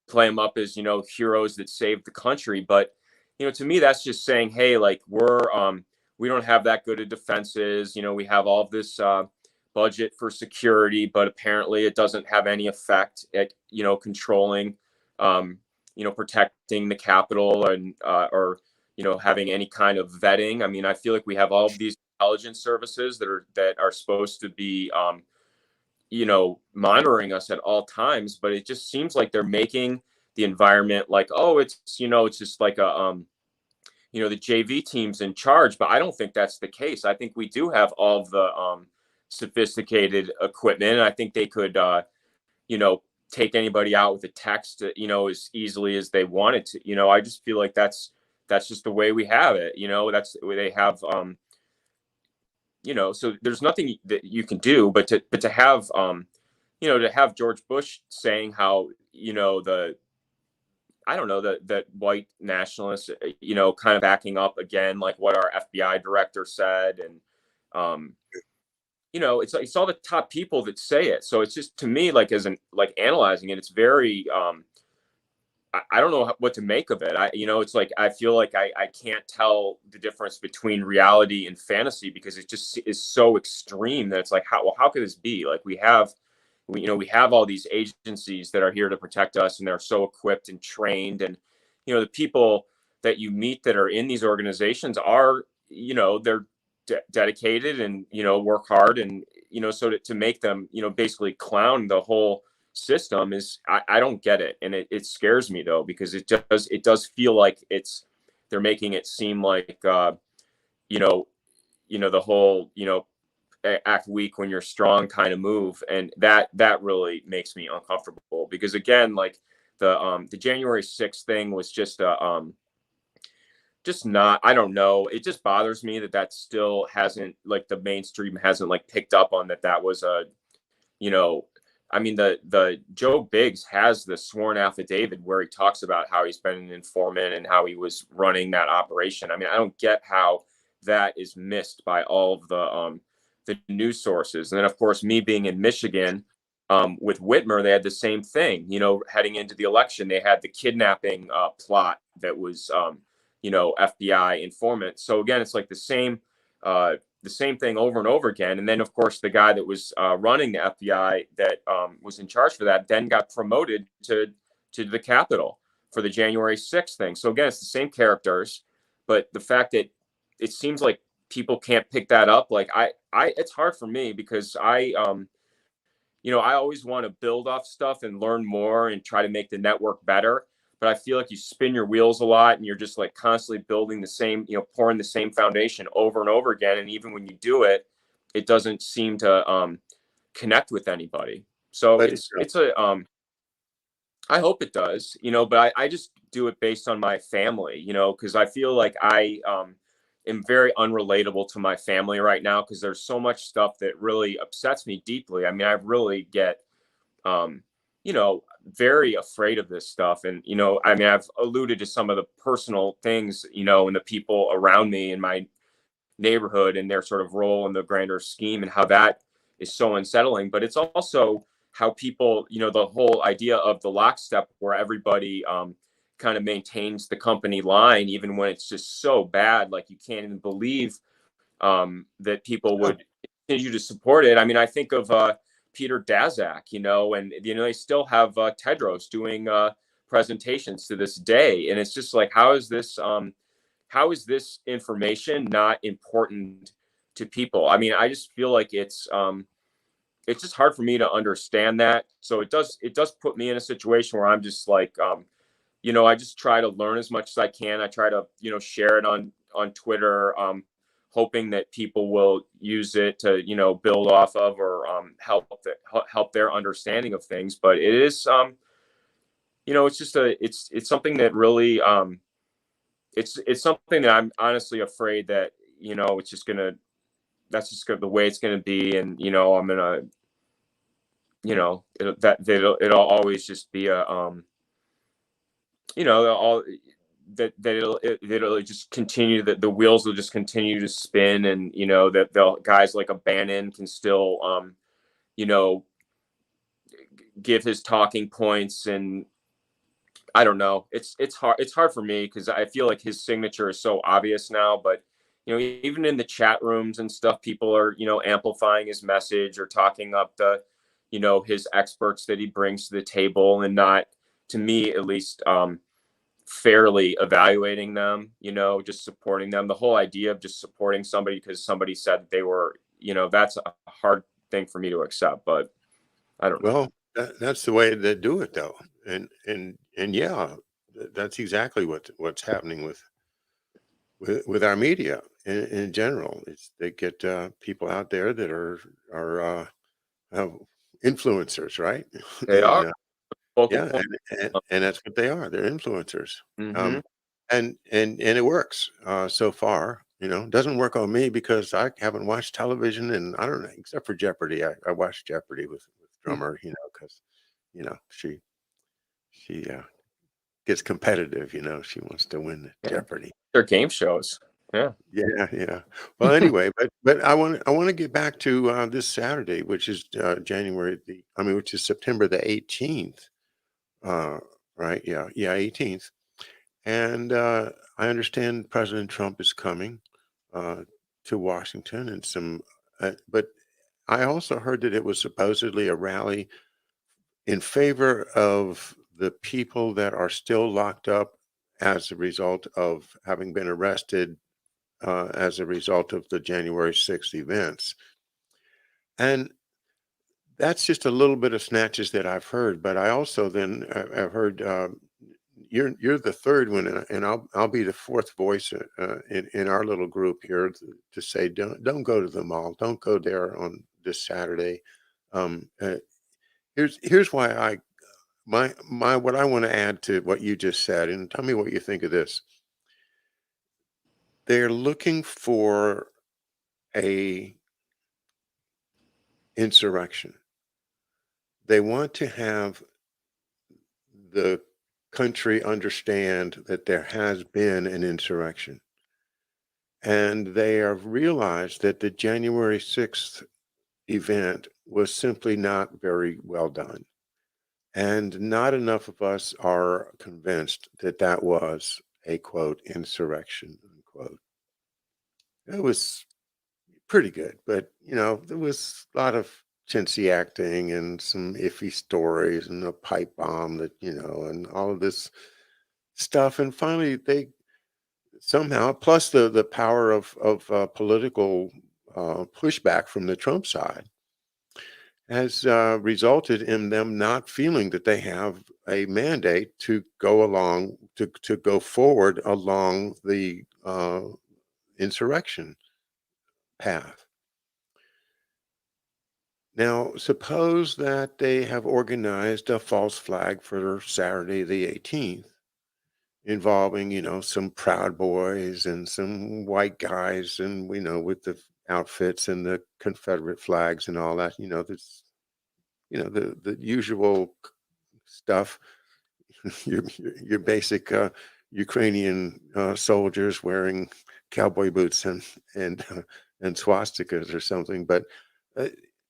play them up as, heroes that saved the country. But, to me, that's just saying, hey, like we don't have that good of defenses. We have all of this budget for security, but apparently it doesn't have any effect at, controlling, protecting the Capitol and, or, having any kind of vetting. I mean, I feel like we have all of these intelligence services that are supposed to be, monitoring us at all times, but it just seems like they're making the environment like, oh, it's just like the JV team's in charge. But I don't think that's the case. I think we do have all of the sophisticated equipment. And I think they could, take anybody out with a text, as easily as they wanted to. I just feel like that's just the way we have it. That's the way they have, so there's nothing that you can do, but to have, to have George Bush saying how, I don't know, that white nationalists, kind of backing up again, like what our FBI director said. And, it's all the top people that say it. So it's just, to me, like, like analyzing it, it's very, I don't know what to make of it. It's like, I feel like I can't tell the difference between reality and fantasy because it just is so extreme that it's like, how could this be? Like we have all these agencies that are here to protect us and they're so equipped and trained. And, the people that you meet that are in these organizations are, they're dedicated and, work hard. And, so to make them, basically clown the whole system is, I don't get it. And it scares me though, because it does feel like they're making it seem like, you know, the whole, act weak when you're strong kind of move. And that really makes me uncomfortable because again, like the January 6th thing was just just not, I don't know. It just bothers me that still hasn't, like, the mainstream hasn't like picked up on that was a, you know, I mean, the Joe Biggs has the sworn affidavit where he talks about how he's been an informant and how he was running that operation. I mean, I don't get how that is missed by all of the news sources. And then, of course, me being in Michigan, with Whitmer, they had the same thing. Heading into the election, they had the kidnapping plot that was, FBI informant. So again, it's like the same thing over and over again. And then, of course, the guy that was running the FBI that was in charge for that then got promoted to the Capitol for the January 6th thing. So again, it's the same characters, but the fact that it seems like people can't pick that up, like it's hard for me because I always want to build off stuff and learn more and try to make the network better. But I feel like you spin your wheels a lot and you're just like constantly building the same, pouring the same foundation over and over again. And even when you do it, it doesn't seem to connect with anybody. So But I hope it does, but I just do it based on my family, because I feel like I am very unrelatable to my family right now because there's so much stuff that really upsets me deeply. I mean, I really get, very afraid of this stuff. And, I mean, I've alluded to some of the personal things, and the people around me in my neighborhood and their sort of role in the grander scheme and how that is so unsettling. But it's also how people, the whole idea of the lockstep where everybody kind of maintains the company line, even when it's just so bad, like you can't even believe that people would continue to support it. I mean, I think of Peter Daszak, and they still have Tedros doing presentations to this day, and it's just like, how is this information not important to people? I mean, I just feel like it's just hard for me to understand that. So it does put me in a situation where I'm just like, I just try to learn as much as I can. I try to, share it on Twitter, hoping that people will use it to, build off of or help their understanding of things. But it is, it's just it's something that really, it's something that I'm honestly afraid that, it's just that's just the way it's gonna be, and I'm gonna, it'll always just be a, all it'll just continue, that the wheels will just continue to spin, and that the guys like a Bannon can still you know give his talking points. And I don't know, it's hard for me because I feel like his signature is so obvious now. But even in the chat rooms and stuff, people are amplifying his message or talking up the his experts that he brings to the table, and not, to me at least, fairly evaluating them, just supporting them. The whole idea of just supporting somebody because somebody said they were, that's a hard thing for me to accept. But I don't know. well, that's the way they do it, though, and yeah, that's exactly what's happening with our media in general. It's they get people out there that are uh, influencers, right? They are And focal yeah, point. and that's what they are. They're influencers. Mm-hmm. Um, and it works so far. Doesn't work on me because I haven't watched television, and I don't know, except for Jeopardy. I watched Jeopardy with Drummer, because she gets competitive. She wants to win Yeah. Jeopardy. They're game shows. Yeah. Yeah, yeah. Well, anyway, but I want to get back to this Saturday, which is which is September the 18th. Uh, right? Yeah, yeah, 18th. And I understand President Trump is coming uh, to Washington, and but I also heard that it was supposedly a rally in favor of the people that are still locked up as a result of having been arrested as a result of the January 6th events. And that's just a little bit of snatches that I've heard, but I also then I've heard you're the third one, and I'll be the fourth voice in our little group here to say don't go to the mall, don't go there on this Saturday. Um, uh, here's why I my what I want to add to what you just said, and tell me what you think of this. They're looking for a insurrection. They want to have the country understand that there has been an insurrection. And they have realized that the January 6th event was simply not very well done. And not enough of us are convinced that that was a quote insurrection, unquote. It was pretty good, but there was a lot of chintzy acting and some iffy stories and a pipe bomb and all of this stuff. And finally, they somehow, plus the power of political pushback from the Trump side, has resulted in them not feeling that they have a mandate to go along to go forward along the insurrection path. Now, suppose that they have organized a false flag for Saturday the 18th involving, some Proud Boys and some white guys and with the outfits and the Confederate flags and all that, this, the usual stuff, your basic Ukrainian soldiers wearing cowboy boots and swastikas or something, but uh,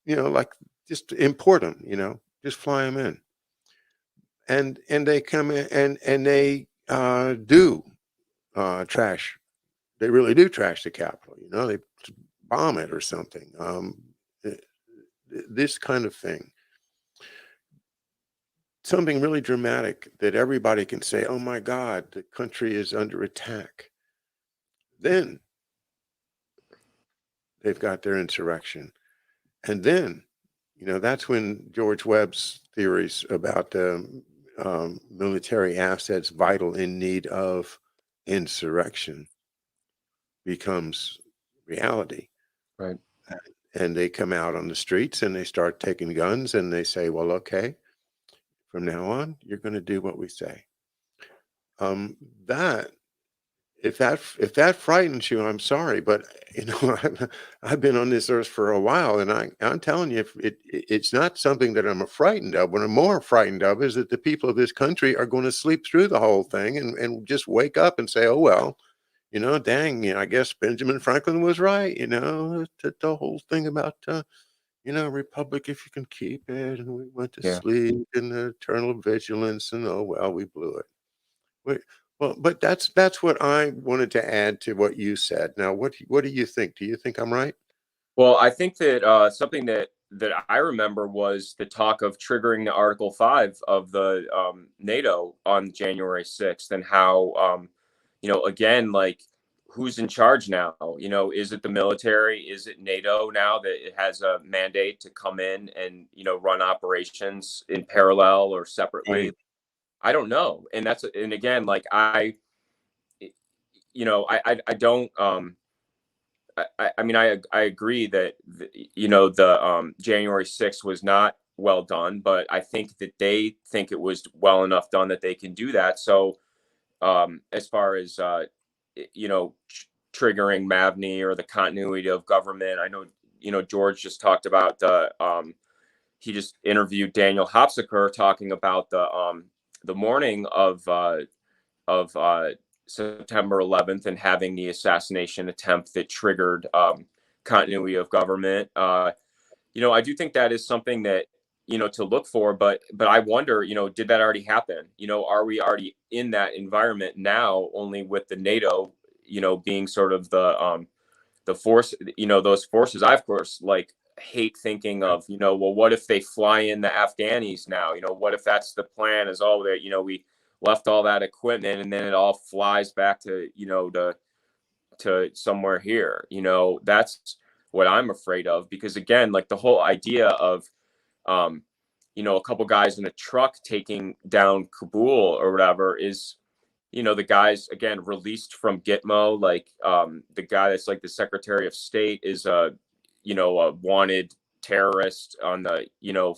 like just import them, just fly them in, and they come in and they do trash. They really do trash the Capitol. They bomb it or something. Th- this kind of thing, something really dramatic that everybody can say, "Oh my God, the country is under attack." Then they've got their insurrection, and then that's when George Webb's theories about military assets vital in need of insurrection becomes reality. Right. And they come out on the streets and they start taking guns and they say, well, okay, from now on, you're going to do what we say. Um, that if that frightens you, I'm sorry, but I've been on this earth for a while, and I'm telling you, if it's not something that I'm frightened of. What I'm more frightened of is that the people of this country are going to sleep through the whole thing and just wake up and say, oh well, dang, I guess Benjamin Franklin was right, the whole thing about republic if you can keep it, and we went to Yeah. sleep in the eternal vigilance, and oh well, we blew it. Wait, well, but that's what I wanted to add to what you said. Now, what do you think? Do you think I'm right? Well, I think that something that I remember was the talk of triggering the Article 5 of the NATO on January 6th, and how again, like, who's in charge now? Is it the military? Is it NATO now that it has a mandate to come in and run operations in parallel or separately? Right. I don't know, and again, like, I don't. I mean, I agree that the January 6th was not well done, but I think that they think it was well enough done that they can do that. So, as far as triggering Mavni or the continuity of government, I know George just talked about he just interviewed Daniel Hopsiker talking about the morning of September 11th and having the assassination attempt that triggered continuity of government. I do think that is something that to look for. But I wonder, did that already happen? Are we already in that environment now, only with the NATO, being sort of the force, those forces? I, of course, like hate thinking of, well, what if they fly in the Afghanis now? What if that's the plan, is all that, we left all that equipment and then it all flies back to, to somewhere here. That's what I'm afraid of, because again, like the whole idea of, a couple guys in a truck taking down Kabul or whatever is, the guys, again, released from Gitmo, like the guy that's like the Secretary of State is a wanted terrorist on the,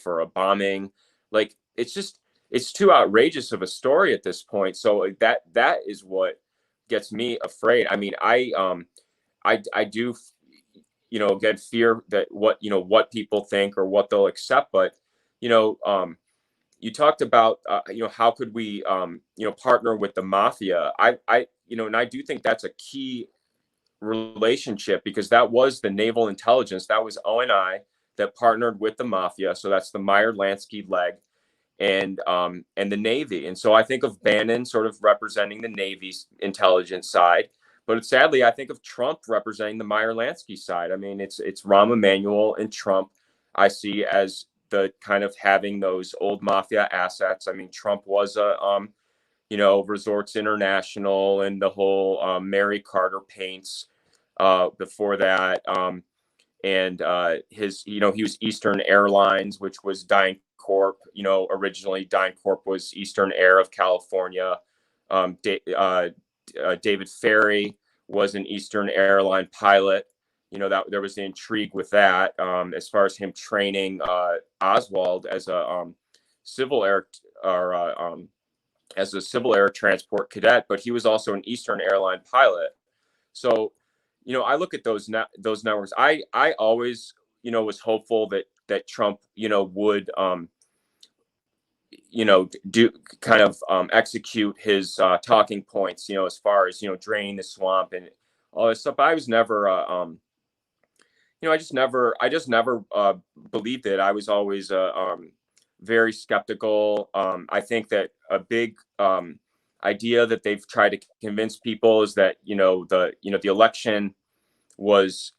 for a bombing. Like, it's too outrageous of a story at this point. So that is what gets me afraid. I mean, I do, again, fear that what people think or what they'll accept. But, you talked about, how could we, partner with the mafia? And I do think that's a key relationship, because that was the naval intelligence. That was ONI that partnered with the mafia. So that's the Meyer-Lansky leg, and the Navy. And so I think of Bannon sort of representing the Navy's intelligence side, but sadly, I think of Trump representing the Meyer-Lansky side. I mean, it's Rahm Emanuel and Trump I see as the kind of having those old mafia assets. I mean, Trump was a, Resorts International and the whole Mary Carter Paints before that. And his, he was Eastern Airlines, which was DynCorp. Originally DynCorp was Eastern Air of California. David Ferry was an Eastern Airline pilot. That there was the intrigue with that, as far as him training Oswald as a civil air or as a civil air transport cadet, but he was also an Eastern Airline pilot. So, I look at those networks. I always, was hopeful that Trump, would, do kind of execute his talking points, as far as, drain the swamp and all this stuff. I was never, I just never believed it. I was always very skeptical. I think that a big idea that they've tried to convince people is that the election was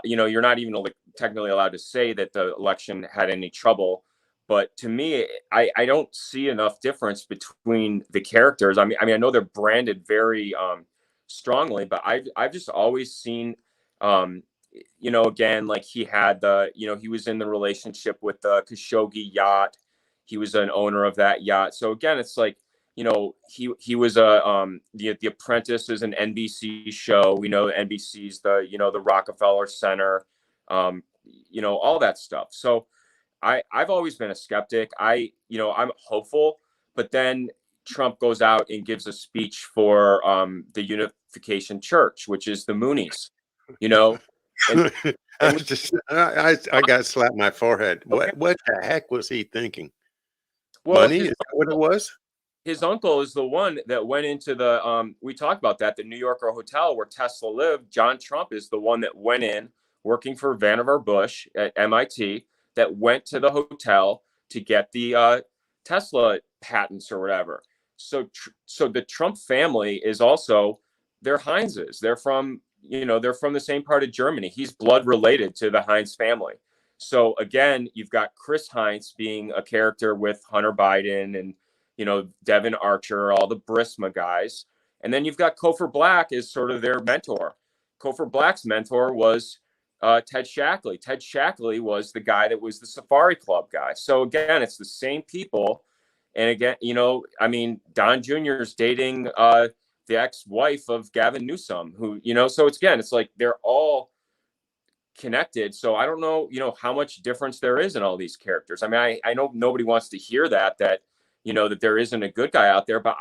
you're not even technically allowed to say that the election had any trouble. But to me, I don't see enough difference between the characters. I mean, I know they're branded very strongly, but I've just always seen, again, like he had he was in the relationship with the Khashoggi yacht. He was an owner of that yacht. So again, it's like, he was the Apprentice is an NBC show. We know NBC's the Rockefeller Center, all that stuff. So I've always been a skeptic. I'm hopeful, but then Trump goes out and gives a speech for the Unification Church, which is the Moonies, and I got slapped my forehead. okay. What the heck was he thinking? Well, Money? Is that what it was? his uncle is the one that went into the we talked about that, the New Yorker hotel where Tesla lived. John Trump is the one that went in, working for Vannevar Bush at MIT, that went to the hotel to get the Tesla patents or whatever. So the Trump family is also, they're Heinzes. They're from the same part of Germany. He's blood related to the Heinz family. So again, you've got Chris Heinz being a character with Hunter Biden and Devin Archer, all the Burisma guys. And then you've got Cofer Black as sort of their mentor. Cofer Black's mentor was Ted Shackley. Ted Shackley was the guy that was the Safari Club guy. So again, it's the same people. And again, Don Jr. is dating the ex-wife of Gavin Newsom, who, so it's like they're all connected. So I don't know, how much difference there is in all these characters. I mean, I know nobody wants to hear that there isn't a good guy out there, but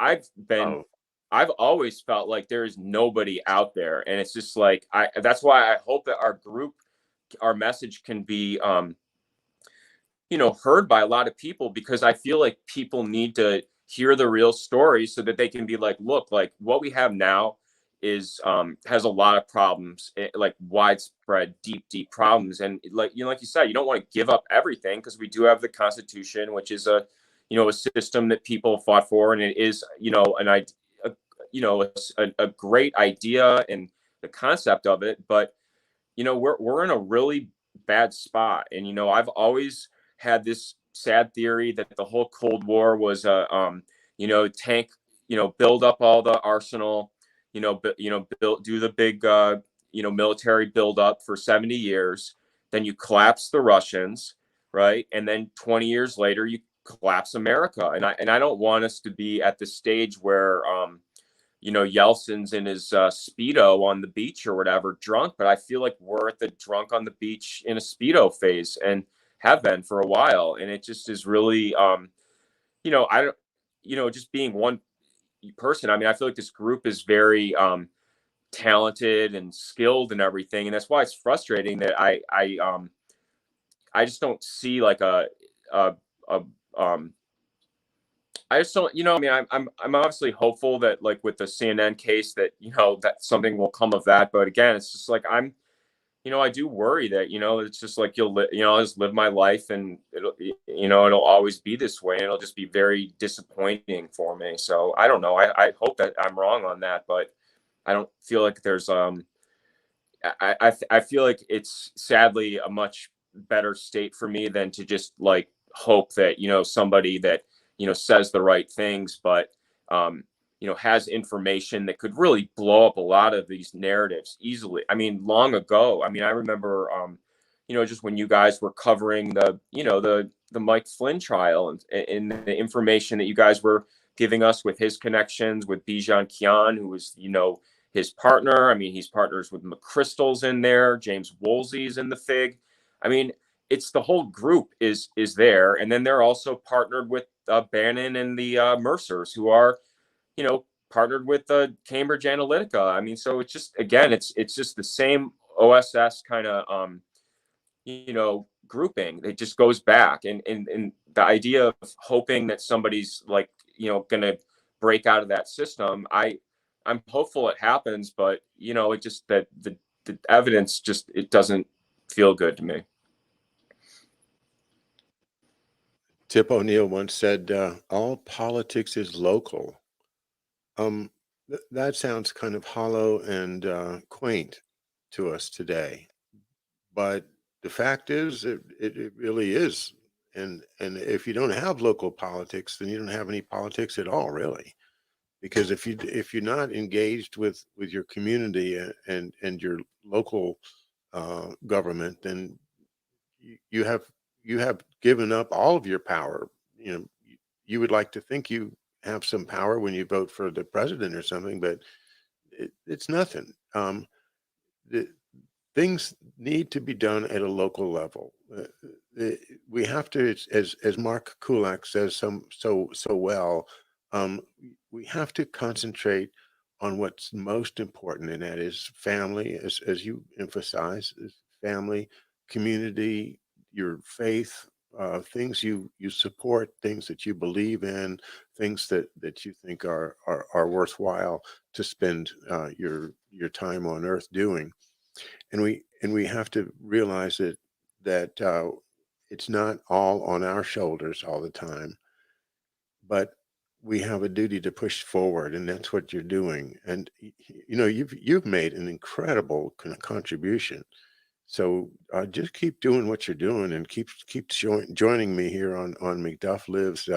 I've always felt like there is nobody out there. And it's just like, that's why I hope that our message can be, heard by a lot of people, because I feel like people need to hear the real story so that they can be like, look, like what we have now is has a lot of problems, like widespread, deep problems. And like like you said, you don't want to give up everything, because we do have the Constitution, which is a a system that people fought for, and it is a great idea and the concept of it. But we're in a really bad spot, and I've always had this sad theory that the whole Cold War was a tank, build up all the arsenal, build, do the big military build up for 70 years, then you collapse the Russians, right? And then 20 years later you collapse America. And I don't want us to be at the stage where Yeltsin's in his Speedo on the beach or whatever, drunk. But I feel like we're at the drunk on the beach in a Speedo phase, and have been for a while. And it just is really, I don't, just being one person. I mean, I feel like this group is very talented and skilled and everything. And that's why it's frustrating that I just don't see like a I just don't, I mean, I'm obviously hopeful that, like with the CNN case, that that something will come of that. But again, it's just like I do worry that it's just like I'll just live my life, and it'll always be this way, and it'll just be very disappointing for me. So I don't know. I hope that I'm wrong on that, but I don't feel like there's I feel like it's sadly a much better state for me than to just like hope that somebody that says the right things, but has information that could really blow up a lot of these narratives easily. I mean, long ago, I mean, I remember just when you guys were covering the Mike Flynn trial, and the information that you guys were giving us with his connections with Bijan Kian, who was his partner. I mean, he's partners with McChrystal's in there, James Woolsey's in the Fig. I mean, it's the whole group is there, and then they're also partnered with Bannon and the Mercers, who are partnered with Cambridge Analytica. I mean, so it's just, again, it's just the same OSS kind of grouping. It just goes back, and the idea of hoping that somebody's like gonna break out of that system. I'm hopeful it happens, but it just, that the evidence just, it doesn't feel good to me. Tip O'Neill once said, all politics is local. That sounds kind of hollow and quaint to us today, but the fact is, it really is. And if you don't have local politics, then you don't have any politics at all, really. Because if you're not engaged with your community and your local government, then you have given up all of your power. You would like to think you have some power when you vote for the president or something, but it's nothing. The, things need to be done at a local level. We have to, as Mark Kulak says so well, we have to concentrate on what's most important, and that is family, as you emphasize, is family, community, your faith, things you support, things that you believe in, things that you think are worthwhile to spend your time on earth doing. And we have to realize that it's not all on our shoulders all the time, but we have a duty to push forward, and that's what you're doing. And you've made an incredible contribution. So just keep doing what you're doing, and keep joining me here on McDuff Lives.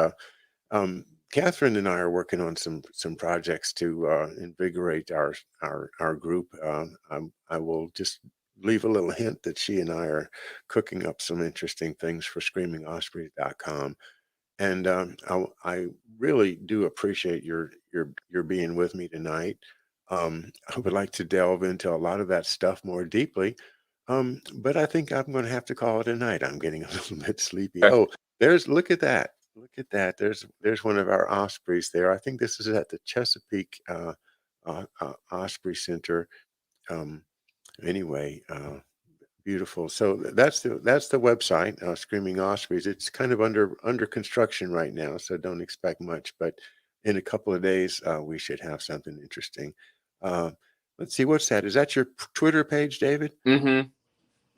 Catherine and I are working on some projects to invigorate our group. I will just leave a little hint that she and I are cooking up some interesting things for screamingospreys.com. And I really do appreciate your being with me tonight. I would like to delve into a lot of that stuff more deeply, but I think I'm going to have to call it a night. I'm getting a little bit sleepy. Okay. Oh, look at that. Look at that. There's one of our Ospreys there. I think this is at the Chesapeake Osprey Center. Anyway, beautiful. So that's the website, Screaming Ospreys. It's kind of under construction right now, so don't expect much. But in a couple of days, we should have something interesting. Uh, Let's see, what's that? Is that your Twitter page, David? Mm-hmm.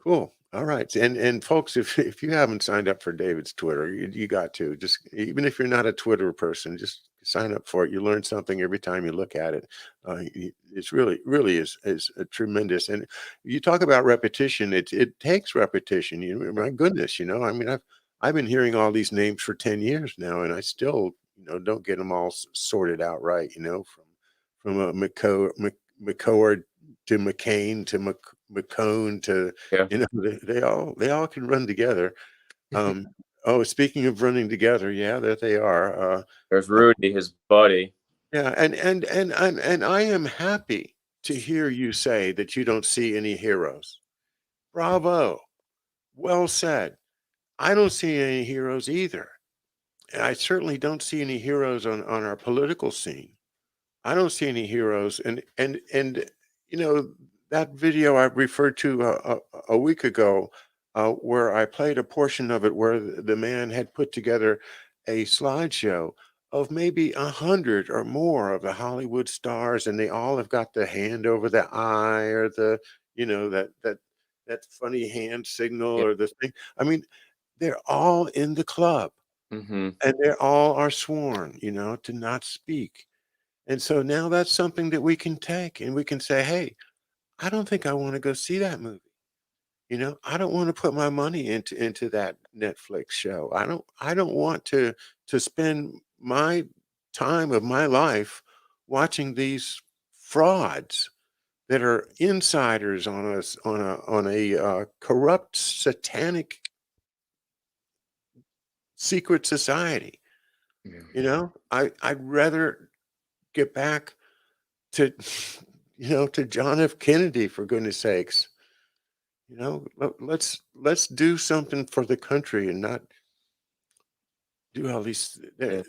Cool. All right. And folks, if you haven't signed up for David's Twitter, you got to, just, even if you're not a Twitter person, just sign up for it. You learn something every time you look at it. It's really is a tremendous. And you talk about repetition. It takes repetition. My goodness, I mean, I've been hearing all these names for 10 years now, and I still, don't get them all sorted out right. From a McCord to McCain to McCone to, Yeah. they all can run together. Oh, speaking of running together, yeah, that they are. There's Rudy, his buddy. Yeah, and I am happy to hear you say that you don't see any heroes. Bravo. Well said. I don't see any heroes either. And I certainly don't see any heroes on our political scene. I don't see any heroes, and that video I referred to a week ago, where I played a portion of it, where the man had put together a slideshow of maybe 100 or more of the Hollywood stars, and they all have got the hand over the eye, or that funny hand signal, Yeah. or the thing. I mean, they're all in the club, Mm-hmm. and they all are sworn, to not speak. And so now that's something that we can take, and we can say, "Hey, I don't think I want to go see that movie. I don't want to put my money into that Netflix show. I don't want to spend my time of my life watching these frauds that are insiders on us on a corrupt, satanic, secret society. I'd rather get back to to John F. Kennedy, for goodness sakes. Let's do something for the country and not do all these. Yeah.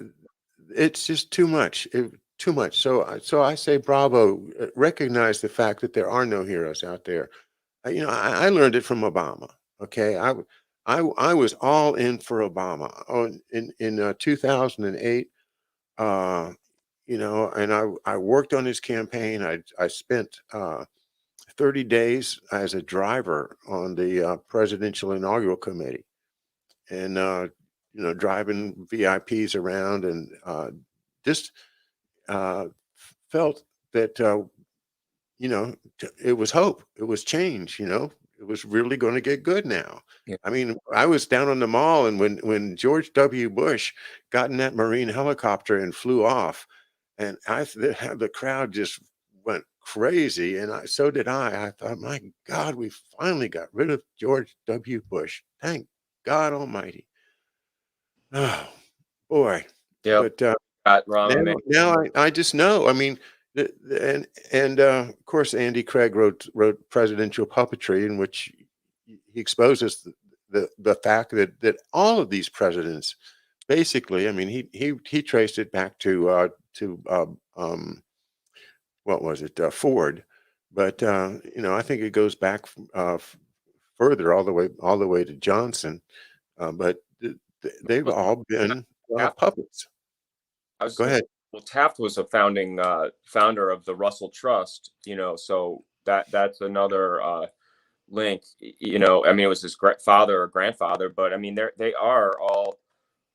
It's just too much. Too much. So I say bravo. Recognize the fact that there are no heroes out there. I learned it from Obama. Okay, I was all in for Obama. In 2008. And I worked on his campaign. I spent 30 days as a driver on the presidential inaugural committee, and driving VIPs around, and just uh, felt that it was hope, it was change. It was really going to get good now. Yeah. I mean, I was down on the mall, and when George W. Bush got in that Marine helicopter and flew off, and the crowd just went crazy, and so did I. I thought, my God, we finally got rid of George W. Bush. Thank God Almighty. Oh boy, Yep. but Got Rahm now, and I just know. I mean, and of course, Andy Craig wrote Presidential Puppetry, in which he exposes the fact that all of these presidents, basically, I mean, he traced it back to what was it, Ford, but I think it goes back further, all the way to Johnson, but they've well, all been Taft, puppets. I was Go gonna say, ahead. well, Taft was a founding founder of the Russell Trust, so that's another link. I mean, it was his father or grandfather, but I mean, they are all,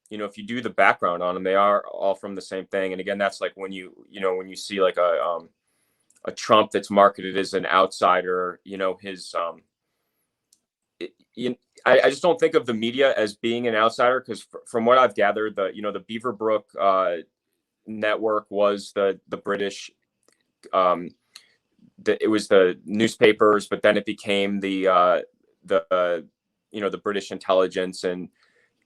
if you do the background on them, they are all from the same thing. And again, that's like when you see like a Trump that's marketed as an outsider, his it, you, I just don't think of the media as being an outsider, because from what I've gathered, the Beaverbrook network was the British, um, it was the newspapers, but then it became the British intelligence, and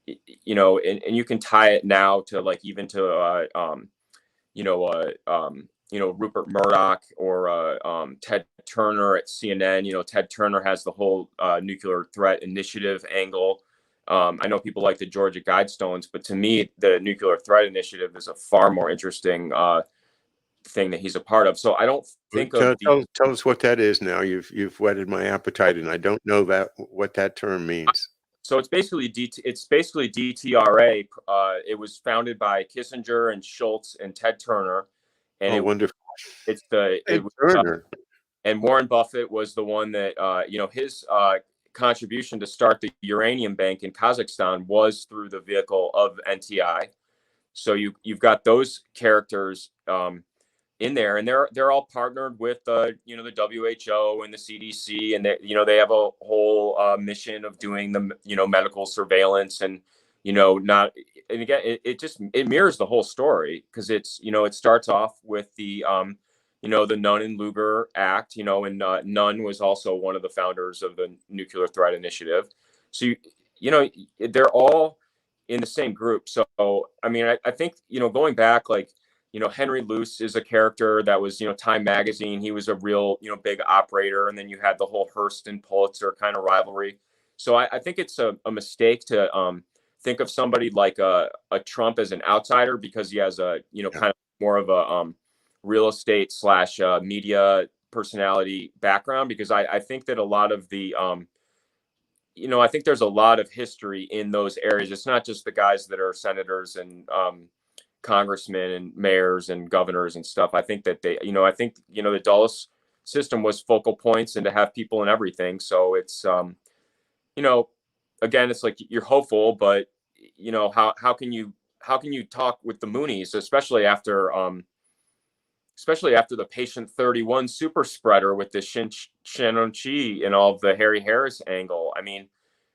and you can tie it now to like even to Rupert Murdoch, or Ted Turner at CNN. Ted Turner has the whole nuclear threat initiative angle. I know people like the Georgia Guidestones, but to me, the nuclear threat initiative is a far more interesting thing that he's a part of. So I don't think Tell, of the. tell us what that is now. You've whetted my appetite, and I don't know what that term means. So it's basically DTRA. It was founded by Kissinger and Schultz and Ted Turner, and Oh, wonderful. it's the it Ted was Turner. and Warren Buffett was the one that, his contribution to start the uranium bank in Kazakhstan was through the vehicle of NTI. So you've got those characters in there, and they're all partnered with the WHO and the CDC, and they have a whole mission of doing the medical surveillance, and not, and again it mirrors the whole story, because it's it starts off with the the Nunn and Lugar Act, and Nunn was also one of the founders of the Nuclear Threat Initiative. So they're all in the same group. So I mean, I think going back, like Henry Luce is a character that was Time Magazine. He was a real big operator, and then you had the whole Hearst and Pulitzer kind of rivalry. So I think it's a mistake to think of somebody like a Trump as an outsider, because he has a kind of more of a real estate / media personality background, because I think that a lot of the I think there's a lot of history in those areas. It's not just the guys that are senators and congressmen and mayors and governors and stuff. I think that the Dulles system was focal points, and to have people in everything. So it's again, it's like you're hopeful, but how can you talk with the Moonies, especially after the patient 31 super spreader with the Shannon-Chi and all of the Harry Harris angle. I mean,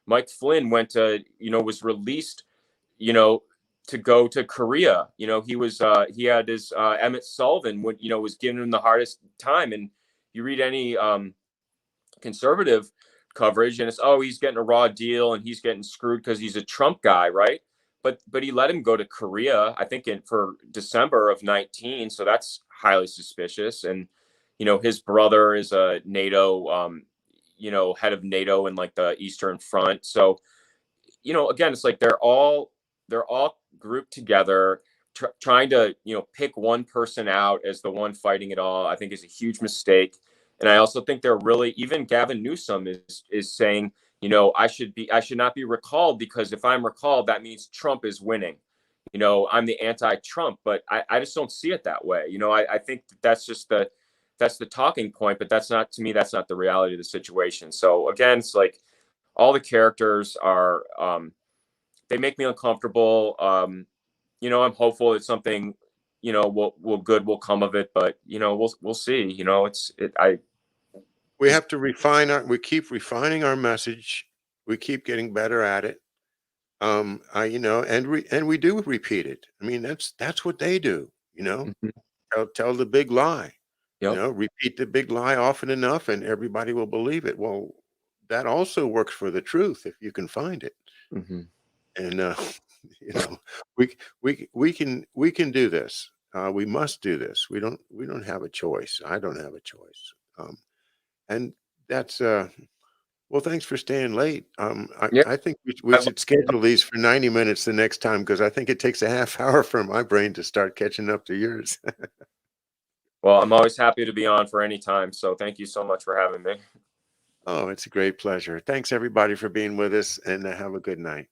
Mike Flynn went to, was released, to go to Korea. He had his Emmett Sullivan, was giving him the hardest time. And you read any conservative coverage, and it's, oh, he's getting a raw deal and he's getting screwed because he's a Trump guy, right? But he let him go to Korea, I think, for December of 2019. So that's highly suspicious. And his brother is a NATO head of NATO in like the Eastern Front. So again, it's like they're all grouped together, trying to pick one person out as the one fighting it all. I think is a huge mistake. And I also think they're really, even Gavin Newsom is saying, I should not be recalled, because if I'm recalled, that means Trump is winning. I'm the anti-Trump, but I just don't see it that way. I think that's the talking point, but that's not the reality of the situation. So again, it's like all the characters are, they make me uncomfortable. I'm hopeful that something, good will come of it, but we'll see. We have to we keep refining our message. We keep getting better at it. And we do repeat it. I mean, that's what they do, Mhm. tell the big lie, Yep. repeat the big lie often enough and everybody will believe it. Well, that also works for the truth if you can find it. Mhm. And, you know, we can do this. We must do this. We don't have a choice. I don't have a choice. And that's, well, thanks for staying late. Yeah. I think we should schedule these for 90 minutes the next time, because I think it takes a half hour for my brain to start catching up to yours. Well, I'm always happy to be on for any time. So thank you so much for having me. Oh, it's a great pleasure. Thanks everybody for being with us, and have a good night.